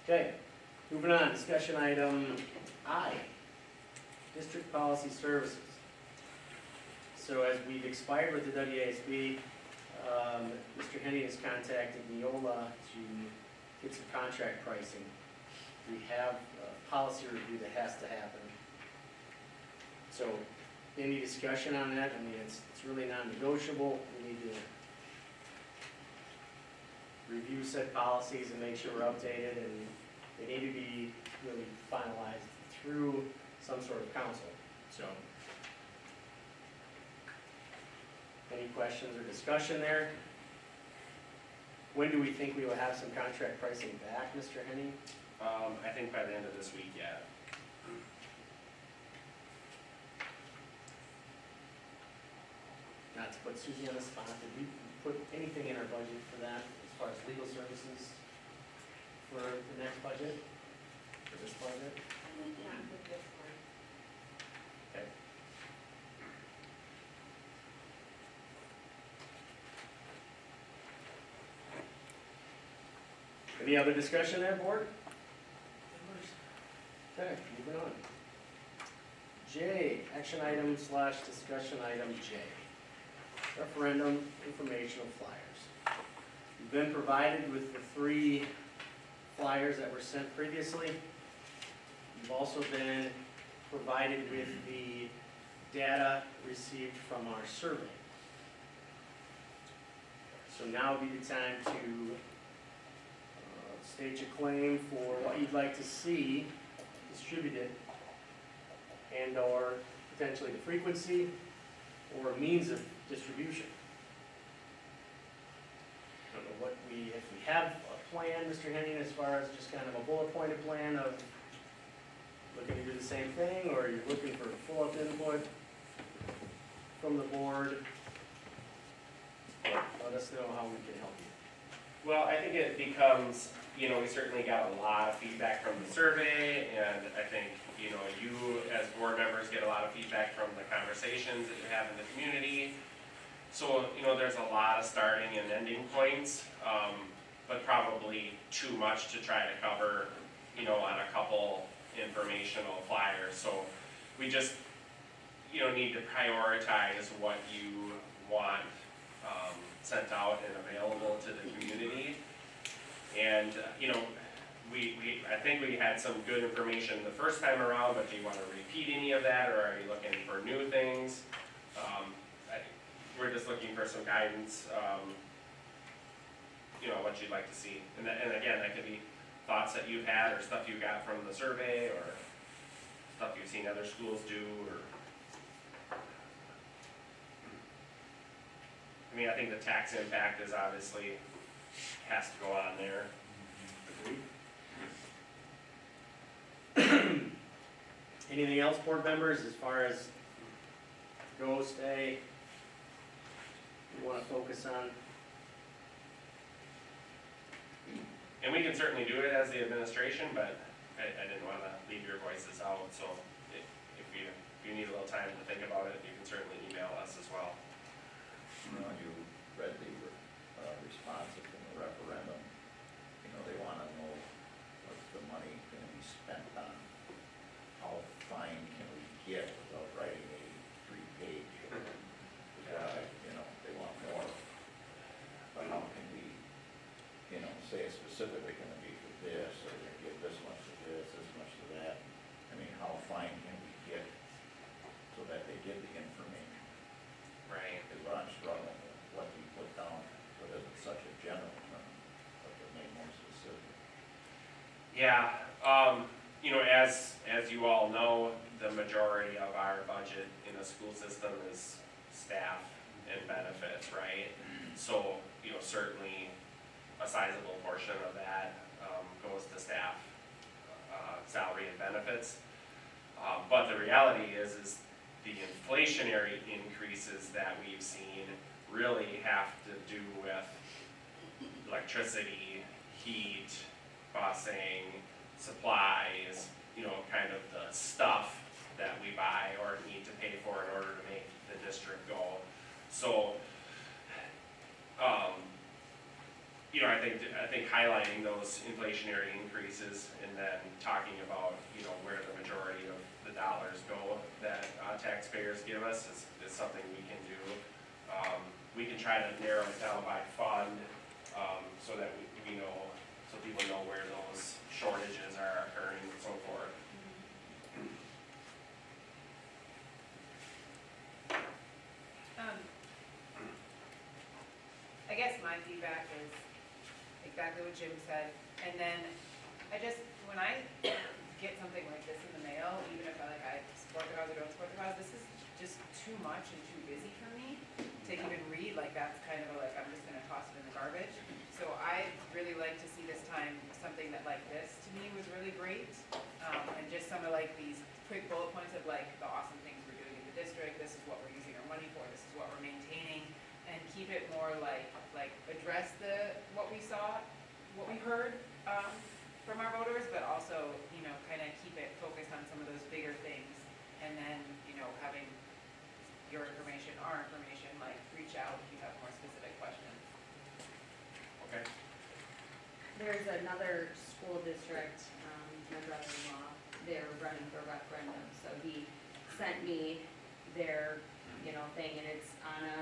Okay, moving on, discussion item I, District Policy Services. So as we've expired with the WASB, Mr. Henny has contacted Neola to get some contract pricing. We have a policy review that has to happen. So any discussion on that? I mean, it's really non-negotiable. We need to review said policies and make sure we're updated, and they need to be really finalized through some sort of council. So, any questions or discussion there? When do we think we will have some contract pricing back, Mr. Henning? I think by the end of this week, yeah. Not to put Susie on the spot, did we put anything in our budget for that as far as legal services for the next budget? For this budget? Not with this one. Okay. Any other discussion there, board? Okay, moving on. J, action item / discussion item J. Referendum informational flyers. You've been provided with the 3 flyers that were sent previously. You've also been provided with the data received from our survey. So now would be the time to state your claim for what you'd like to see distributed, and/or potentially the frequency or a means of distribution. I don't know if we have a plan, Mr. Henning, as far as just kind of a bullet pointed plan of looking to do the same thing, or you're looking for full-up input from the board. Let us know how we can help you. Well, I think it becomes, we certainly got a lot of feedback from the survey, and I think, you as board members get a lot of feedback from the conversations that you have in the community. So, there's a lot of starting and ending points, but probably too much to try to cover, on a couple informational flyers. So we just, need to prioritize what you want sent out and available to the community. And, I think we had some good information the first time around, but do you want to repeat any of that, or are you looking for new things? We're just looking for some guidance, what you'd like to see. And again, that could be thoughts that you've had, or stuff you got from the survey, or stuff you've seen other schools do, or. I think the tax impact is obviously, has to go on there. Anything else, board members, as far as go, stay, you want to focus on? And we can certainly do it as the administration, but I didn't want to leave your voices out, so if you need a little time to think about it, you can certainly email us as well. You read the responses from the referendum. They want to know what's the money going to be spent on. How fine can we get without writing a 3-page? They want more. But how can we, say specifically going to be for this, or we're going to give this much to this much to that? How fine can we get so that they get the information? Right. Is what I'm struggling with, what do you put down, so it isn't such a general term, but to make more specific. Yeah, as you all know, the majority of our budget in the school system is staff and benefits, right? So, certainly a sizable portion of that goes to staff salary and benefits. But the reality is the inflationary increases that we've seen really have to do with electricity, heat, busing, supplies, kind of the stuff that we buy or need to pay for in order to make the district go. So, I think highlighting those inflationary increases and then talking about, where the majority of the dollars go that taxpayers give us is something we can do. We can try to narrow it down by fund, so that we know, so people know where those shortages are occurring and so forth. I guess my feedback is exactly what Jim said, and then when I get something like this in the mail, even if I support the cause or don't support the cause, this is just too much and too busy for me to even read. That's kind of I'm just gonna toss it in the garbage. So I really like to see this time something that this to me was really great, and just some of these quick bullet points of the awesome things we're doing in the district. This is what we're using our money for. This is what we're maintaining, and keep it more address what we saw, what we heard from our voters, but also kind of keep it focused on some of those bigger things, and then having your information, our information, reach out if you have more specific questions. Okay. There's another school district, my brother-in-law, they're running for referendum, so he sent me their, thing, and it's on a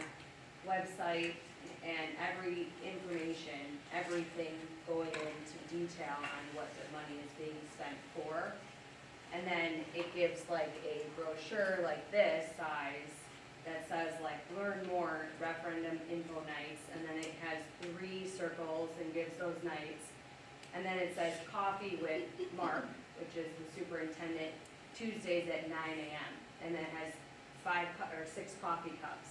website, and every information, everything going into detail on what the money is being spent for. And then it gives like a brochure like this size that says like, learn more, referendum info nights, and then it has 3 circles and gives those nights. And then it says coffee with Mark, which is the superintendent, Tuesdays at 9 a.m. And then it has 6 coffee cups.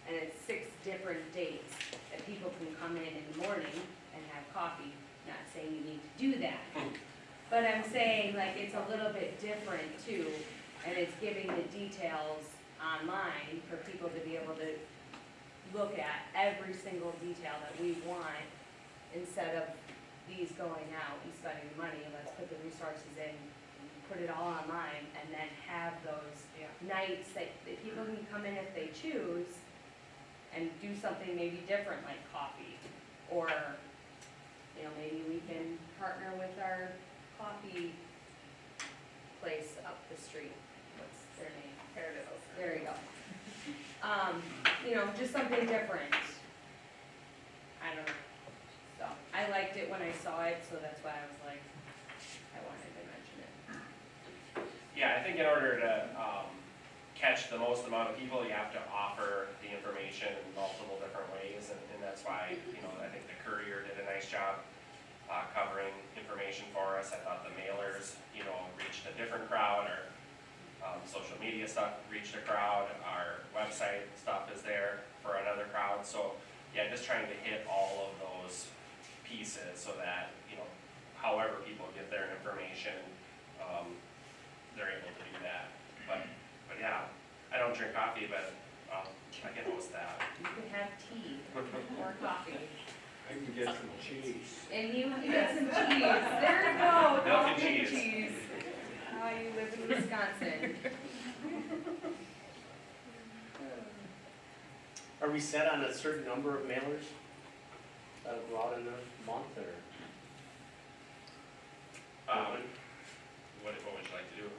And it's 6 different dates that people can come in the morning and have coffee. Not saying you need to do that. But I'm saying like it's a little bit different too. And it's giving the details online for people to be able to look at every single detail that we want instead of these going out and spending money. Let's put the resources in, put it all online, and then have those nights that people can come in if they choose and do something maybe different like coffee. Or, you know, maybe we can partner with our coffee place up the street. What's their name? There you go. You know, just something different. I don't know. So, I liked it when I saw it, so that's why I was like, I wanted to mention it. Yeah, I think in order to catch the most amount of people, you have to offer the information in multiple different ways, and that's why, you know, I think the Courier did a nice job covering information for us. I thought the mailers, you know, reached a different crowd. Our social media stuff reached a crowd. Our website stuff is there for another crowd. So, yeah, just trying to hit all of those pieces so that, you know, however people get their information, they're able to do that. But yeah, I don't drink coffee, but I can host that. You can have tea or coffee. I can get some cheese. And you can get some cheese. There you go. Milk and Coffee cheese. Ah, you live in Wisconsin. Are we set on a certain number of mailers that'll go out in a month, or? What would you like to do?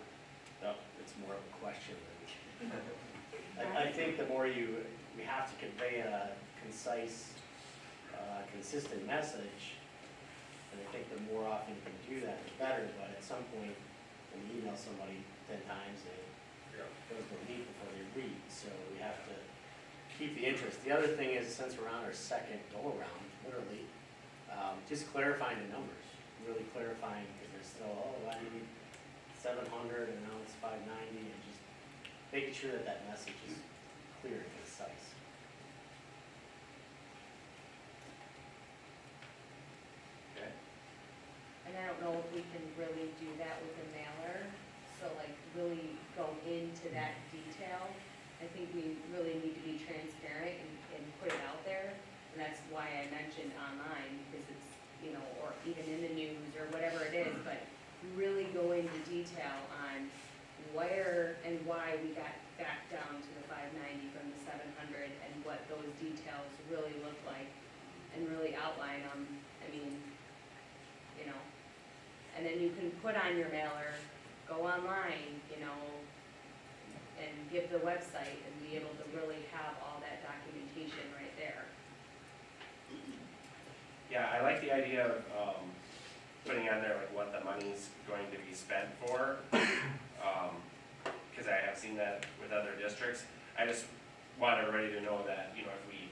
No, it's more of a question than. I think the more we have to convey a concise, consistent message, and I think the more often you can do that, the better, but at some point, when you email somebody 10 times, they goes to read before they read, so we have to keep the interest. The other thing is, since we're on our second go-around, literally, just clarifying the numbers, really clarifying, because there's still, I need 700, and now it's 590, and just making sure that that message is clear and concise. Okay. And I don't know if we can really do that with a mailer, so like really go into that detail. I think we really need to be transparent and put it out there, and that's why I mentioned online, because it's, you know, or even in the news or whatever it is, but really go into detail on where and why we got back down to the 590 from the 700 and what those details really look like, and really outline them. I mean, you know, and then you can put on your mailer, go online, you know, and give the website and be able to really have all that documentation right there. Yeah, I like the idea of putting on there like what the money's going to be spent for, because I have seen that with other districts. I just want everybody to know that, you know, if we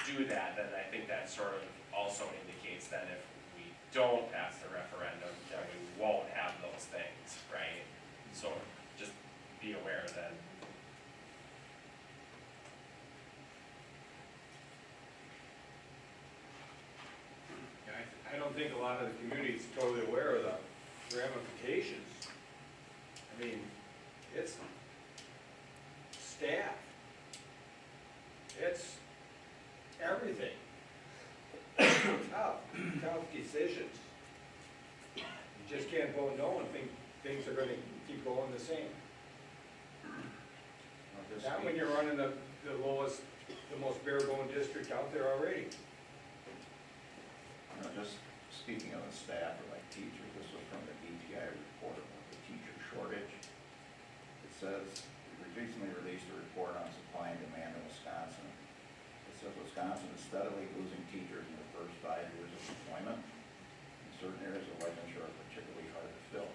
do that, then I think that sort of also indicates that if we don't pass the referendum, then we won't have those things, right? So just be aware that. I don't think a lot of the community is totally aware of the ramifications. I mean, it's staff. It's everything. Tough decisions. You just can't vote no and think things are gonna keep going the same. Not when you're running the lowest, the most bare bone district out there already. You know, just speaking of the staff or like teachers, this was from the DTI report about the teacher shortage. It says, we recently released a report on supply and demand in Wisconsin. It says Wisconsin is steadily losing teachers in the first 5 years of employment. In certain areas of licensure are particularly hard to fill.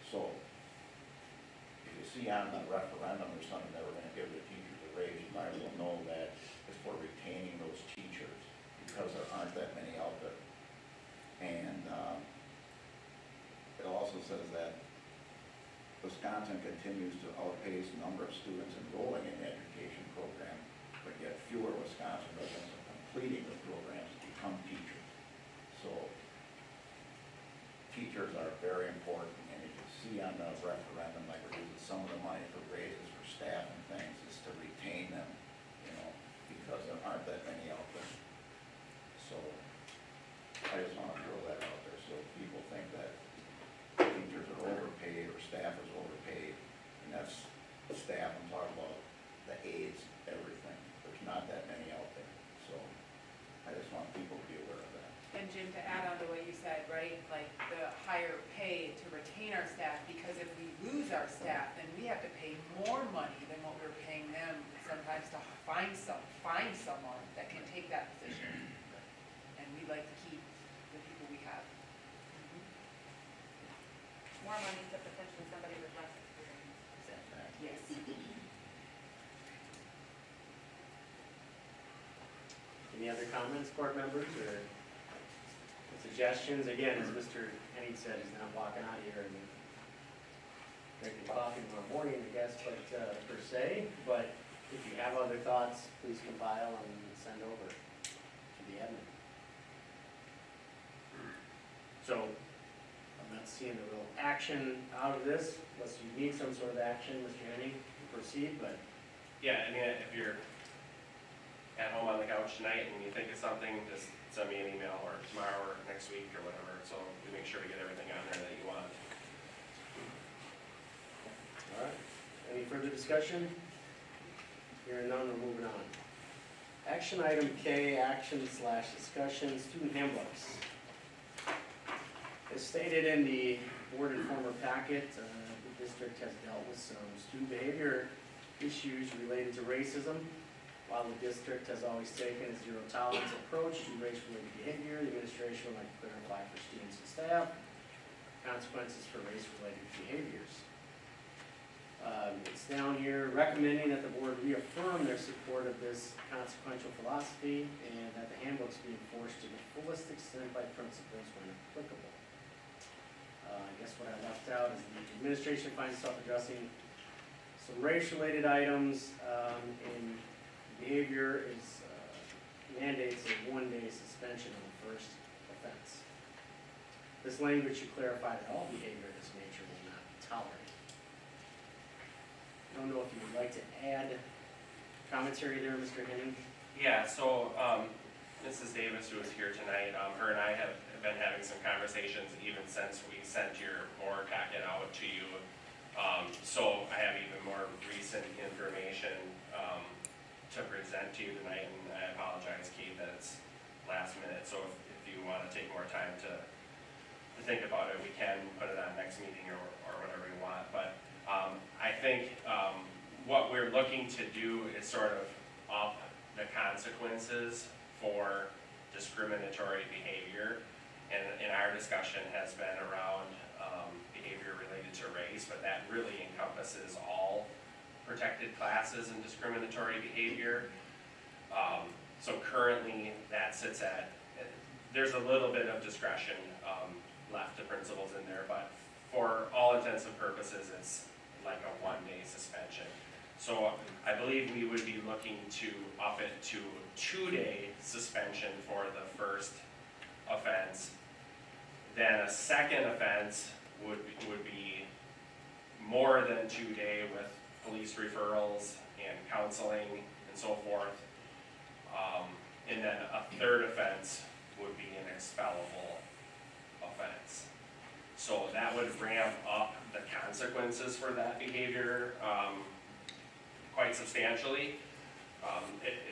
So, see on the referendum or something that we're gonna give the teachers a raise, you might as well know that it's for retaining those teachers, because there aren't that many out there. And, it also says that Wisconsin continues to outpace the number of students enrolling in the education program, but yet fewer Wisconsin residents are completing the programs to become teachers. So, teachers are very important, and you can see on the referendum, like we're using some of the money for raises for staff and things, is to retain them, you know, because there aren't that many out there. So, I just wanna throw that out there, so people think that teachers are overpaid or staff is overpaid, and that's staff, I'm talking about the aides, everything. There's not that many out there, so I just want people to be aware of that. And Jim, to add on to what you said, right, like the higher pay to retain our staff, because if we lose our staff, then we have to pay more money than what we're paying them sometimes to find someone that can take that position. And we like to keep the people we have. More money to potentially somebody with less experience. Yes. Any other comments, board members, or suggestions? Again, as Mr. Henning said, he's not walking out here and drinking coffee tomorrow morning, I guess, but, per se, but if you have other thoughts, please compile and send over to the admin. So, I'm not seeing a real action out of this, unless you need some sort of action, Mr. Henning, to proceed, but Yeah, I mean, if you're at home on the couch tonight and you think of something, just send me an email or tomorrow or next week or whatever, so we make sure we get everything on there that you want. all right. Any further discussion? Hearing none, we're moving on. Action item K, action/discussion, student handbooks. As stated in the board informer packet, the district has dealt with some student behavior issues related to racism. While the district has always taken a zero tolerance approach to race-related behavior, the administration would like to clarify for students and staff consequences for race-related behaviors. It's down here recommending that the board reaffirm their support of this consequential philosophy and that the handbooks be enforced to the fullest extent by principals when applicable. I guess what I left out is the administration finds itself addressing some race-related items, and behavior is, mandates a one-day suspension on the first offense. This language should clarify that all behavior of this nature will not be tolerated. I don't know if you would like to add commentary there, Mr. Henning? Yeah, so, Mrs. Davis, who is here tonight, her and I have been having some conversations even since we sent your board packet out to you. So I have even more recent information, to present to you tonight, and I apologize, Keith, that it's last minute, so if you wanna take more time to think about it, we can put it on next meeting or whatever you want, but, I think, what we're looking to do is sort of up the consequences for discriminatory behavior, and our discussion has been around, behavior related to race, but that really encompasses all protected classes and discriminatory behavior. So currently, that sits at, there's a little bit of discretion left to principals in there, but for all intents and purposes, it's like a one-day suspension. So I believe we would be looking to up it to 2-day suspension for the first offense. Then a second offense would be more than 2-day with police referrals and counseling and so forth. And then a third offense would be an expellable offense. So that would ramp up the consequences for that behavior quite substantially.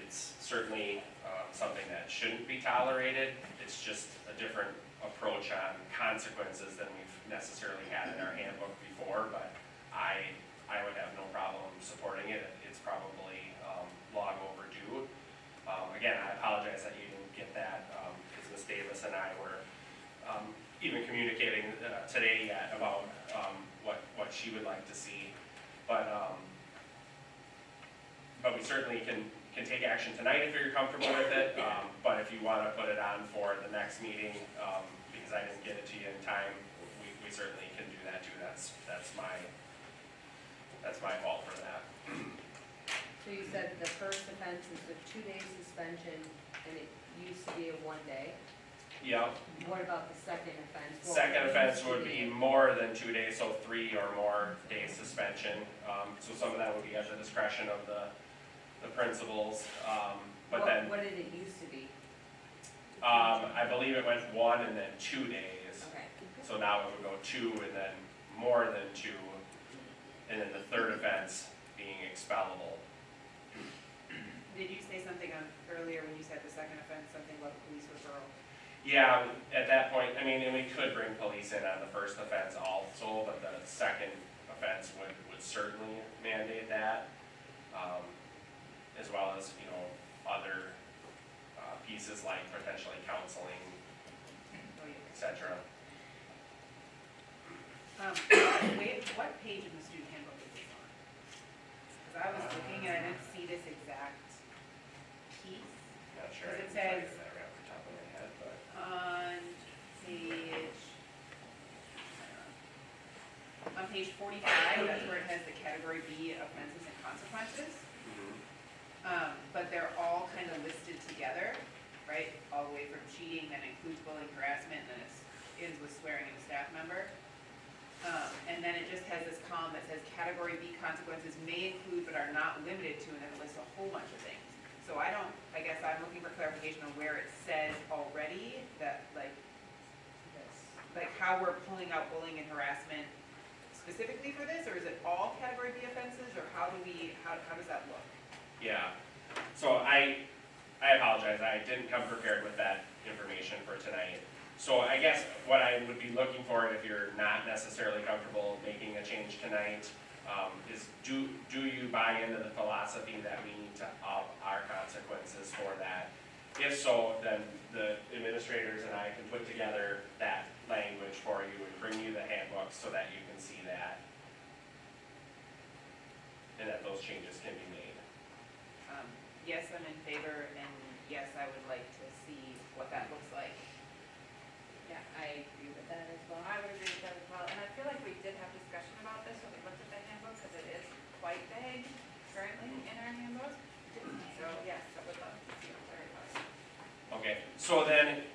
It's certainly something that shouldn't be tolerated. It's just a different approach on consequences than we've necessarily had in our handbook before, but I would have no problem supporting it. It's probably long overdue. Again, I apologize that you didn't get that, because Ms. Davis and I were even communicating today yet about what she would like to see. But we certainly can take action tonight if you're comfortable with it, but if you wanna put it on for the next meeting, because I didn't get it to you in time, we certainly can do that too. That's my fault for that. So you said the first offense is a 2-day suspension, and it used to be a 1 day. Yep. What about the second offense? What Second would it offense used to would be more than 2 days, so 3 or more days suspension. So some of that would be at the discretion of the principals, but then, What did it used to be? I believe it went 1 and then 2 days. Okay. So now it would go 2 and then more than 2, and then the third offense being expellable. Did you say something earlier when you said the second offense, something about police referral? Yeah, at that point, I mean, and we could bring police in on the first offense also, but the second offense would certainly mandate that. As well as, other pieces like potentially counseling, et cetera. What page in the student handbook is this on? Because I was looking and I didn't see this exact piece. Not sure. Because it says That right off the top of my head, but. On page 45, that's where it has the category B offenses and consequences. But they're all kind of listed together, right? All the way from cheating, that includes bullying, harassment, and then it ends with swearing at a staff member. And then it just has this column that says category B consequences may include but are not limited to, and then it lists a whole bunch of things. So I guess I'm looking for clarification on where it says already that like how we're pulling out bullying and harassment specifically for this, or is it all category B offenses, or how does that look? Yeah, so I apologize, I didn't come prepared with that information for tonight. So I guess what I would be looking for, if you're not necessarily comfortable making a change tonight, is do you buy into the philosophy that we need to up our consequences for that? If so, then the administrators and I can put together that language for you and bring you the handbook so that you can see that. And that those changes can be made. Yes, I'm in favor, and yes, I would like to see what that looks like. Yeah, I agree with that as well. I would agree with that as well, and I feel like we did have discussion about this when we looked at the handbook, because it is quite vague currently in our handbook. So, yes, I would love to see it clarified. Okay, so then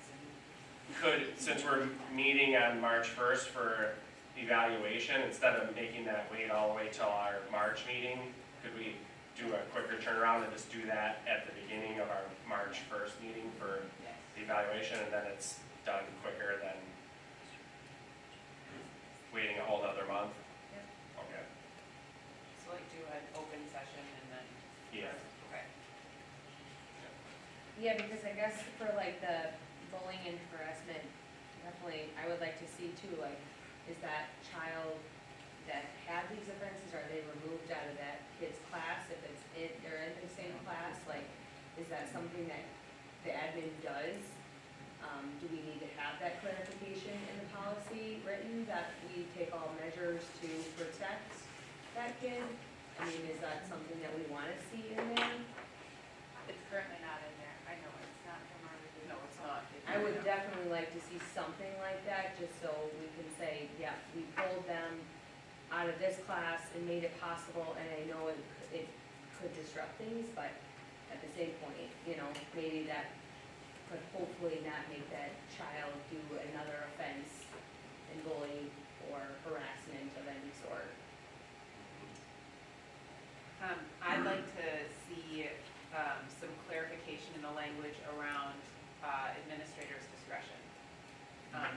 since we're meeting on March 1st for evaluation, instead of making that wait all the way till our March meeting, could we do a quicker turnaround and just do that at the beginning of our March 1st meeting for the evaluation, and then it's done quicker than waiting a whole other month? Yep. Okay. So like do an open session and then. Yeah. Okay. Yeah, because I guess for like the bullying and harassment, definitely, I would like to see too, like, is that child that had these offenses, are they removed out of that kid's class if they're in the same class? Like, is that something that the admin does? Do we need to have that clarification in the policy written, that we take all measures to protect that kid? I mean, is that something that we want to see in there? It's currently not in there. I know it's not from our review. No, it's not. I would definitely like to see something like that, just so we can say, yeah, we pulled them out of this class and made it possible, and I know it could disrupt things, but at the same point, maybe that could hopefully not make that child do another offense in bullying or harassment of any sort. I'd like to see some clarification in the language around administrator's discretion.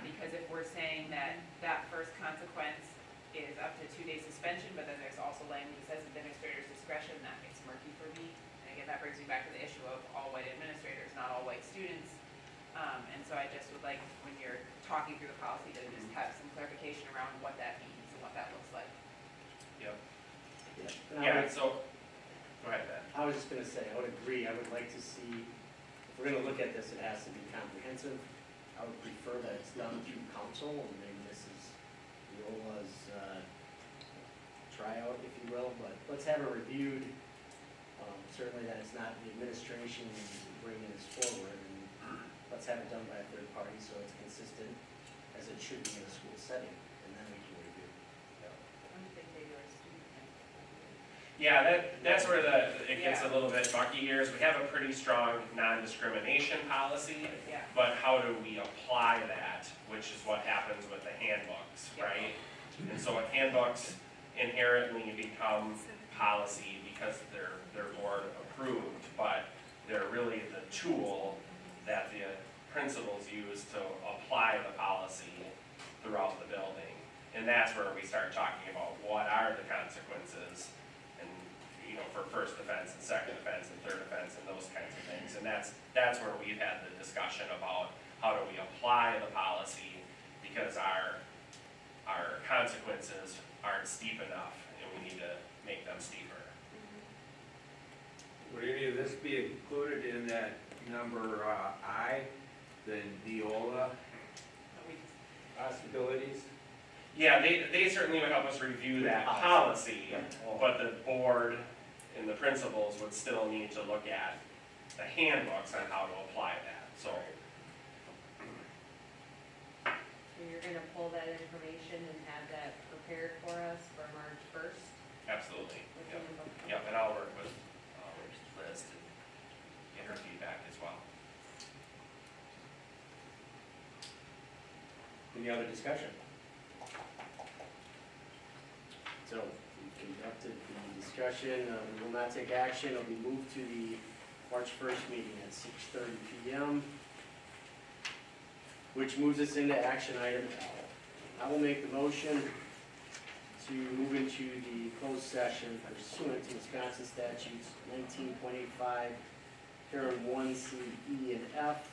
Because if we're saying that first consequence is up to 2 days suspension, but then there's also language that says administrator's discretion, that makes murky for me. And again, that brings me back to the issue of all white administrators, not all white students. And so I just would like, when you're talking through the policy, to just have some clarification around what that means and what that looks like. Yep. Yeah. So, go ahead, Ben. I was just gonna say, I would agree, I would like to see, if we're gonna look at this, it has to be comprehensive. I would prefer that it's done through council, and maybe this is Viola's tryout, if you will, but let's have it reviewed. Certainly that it's not the administration bringing this forward, and let's have it done by a third party so it's consistent as it should be in a school setting, and then we can review. Yeah, that's where it gets a little bit mucky here, is we have a pretty strong non-discrimination policy, but how do we apply that, which is what happens with the handbooks, right? And so handbooks inherently become policy because they're board approved, but they're really the tool that the principals use to apply the policy throughout the building. And that's where we start talking about what are the consequences, and for first offense and second offense and third offense and those kinds of things. And that's where we've had the discussion about how do we apply the policy, because our consequences aren't steep enough and we need to make them steeper. Would any of this be included in that number I, the Neola possibilities? Yeah, they certainly would help us review that policy, but the board and the principals would still need to look at the handbooks on how to apply that, so. So you're gonna pull that information and have that prepared for us for March 1st? Absolutely, With yep. the handbook? Yep, and I'll work with Liz to get her feedback as well. Any other discussion? So, we've conducted the discussion, we will not take action, it'll be moved to the March 1st meeting at 6:30 p.m., which moves us into action item L. I will make the motion to move into the closed session pursuant to Wisconsin statutes 19.85, parent 1, C, E, and F,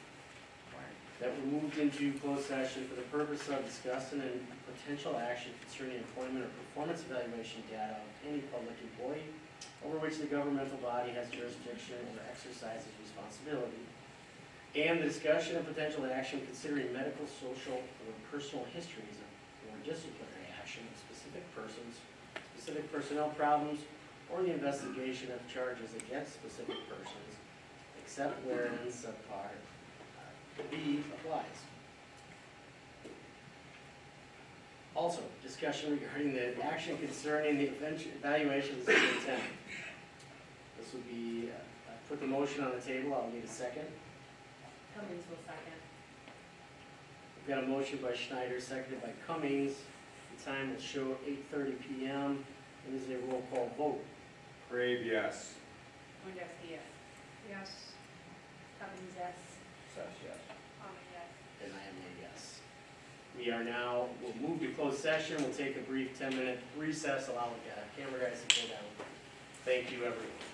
that were moved into closed session for the purpose of discussing and potential action concerning employment or performance evaluation data of any public employee over which the governmental body has jurisdiction or exercises responsibility, and the discussion of potential action considering medical, social, or personal histories or disciplinary action of specific persons, specific personnel problems, or the investigation of charges against specific persons, except wherein subpart B applies. Also, discussion regarding the action concerning the evaluation of the superintendent. This will be, put the motion on the table, I'll need a second. Cummings will second. We've got a motion by Schneider, seconded by Cummings. The time will show 8:30 p.m. It is a roll call vote. Crave, yes. Wondowski, yes. Yes. Cummings, yes. Says yes. And I am a yes. We are now, we'll move to closed session. We'll take a brief 10-minute recess, allow the camera guys to go down. Thank you, everyone.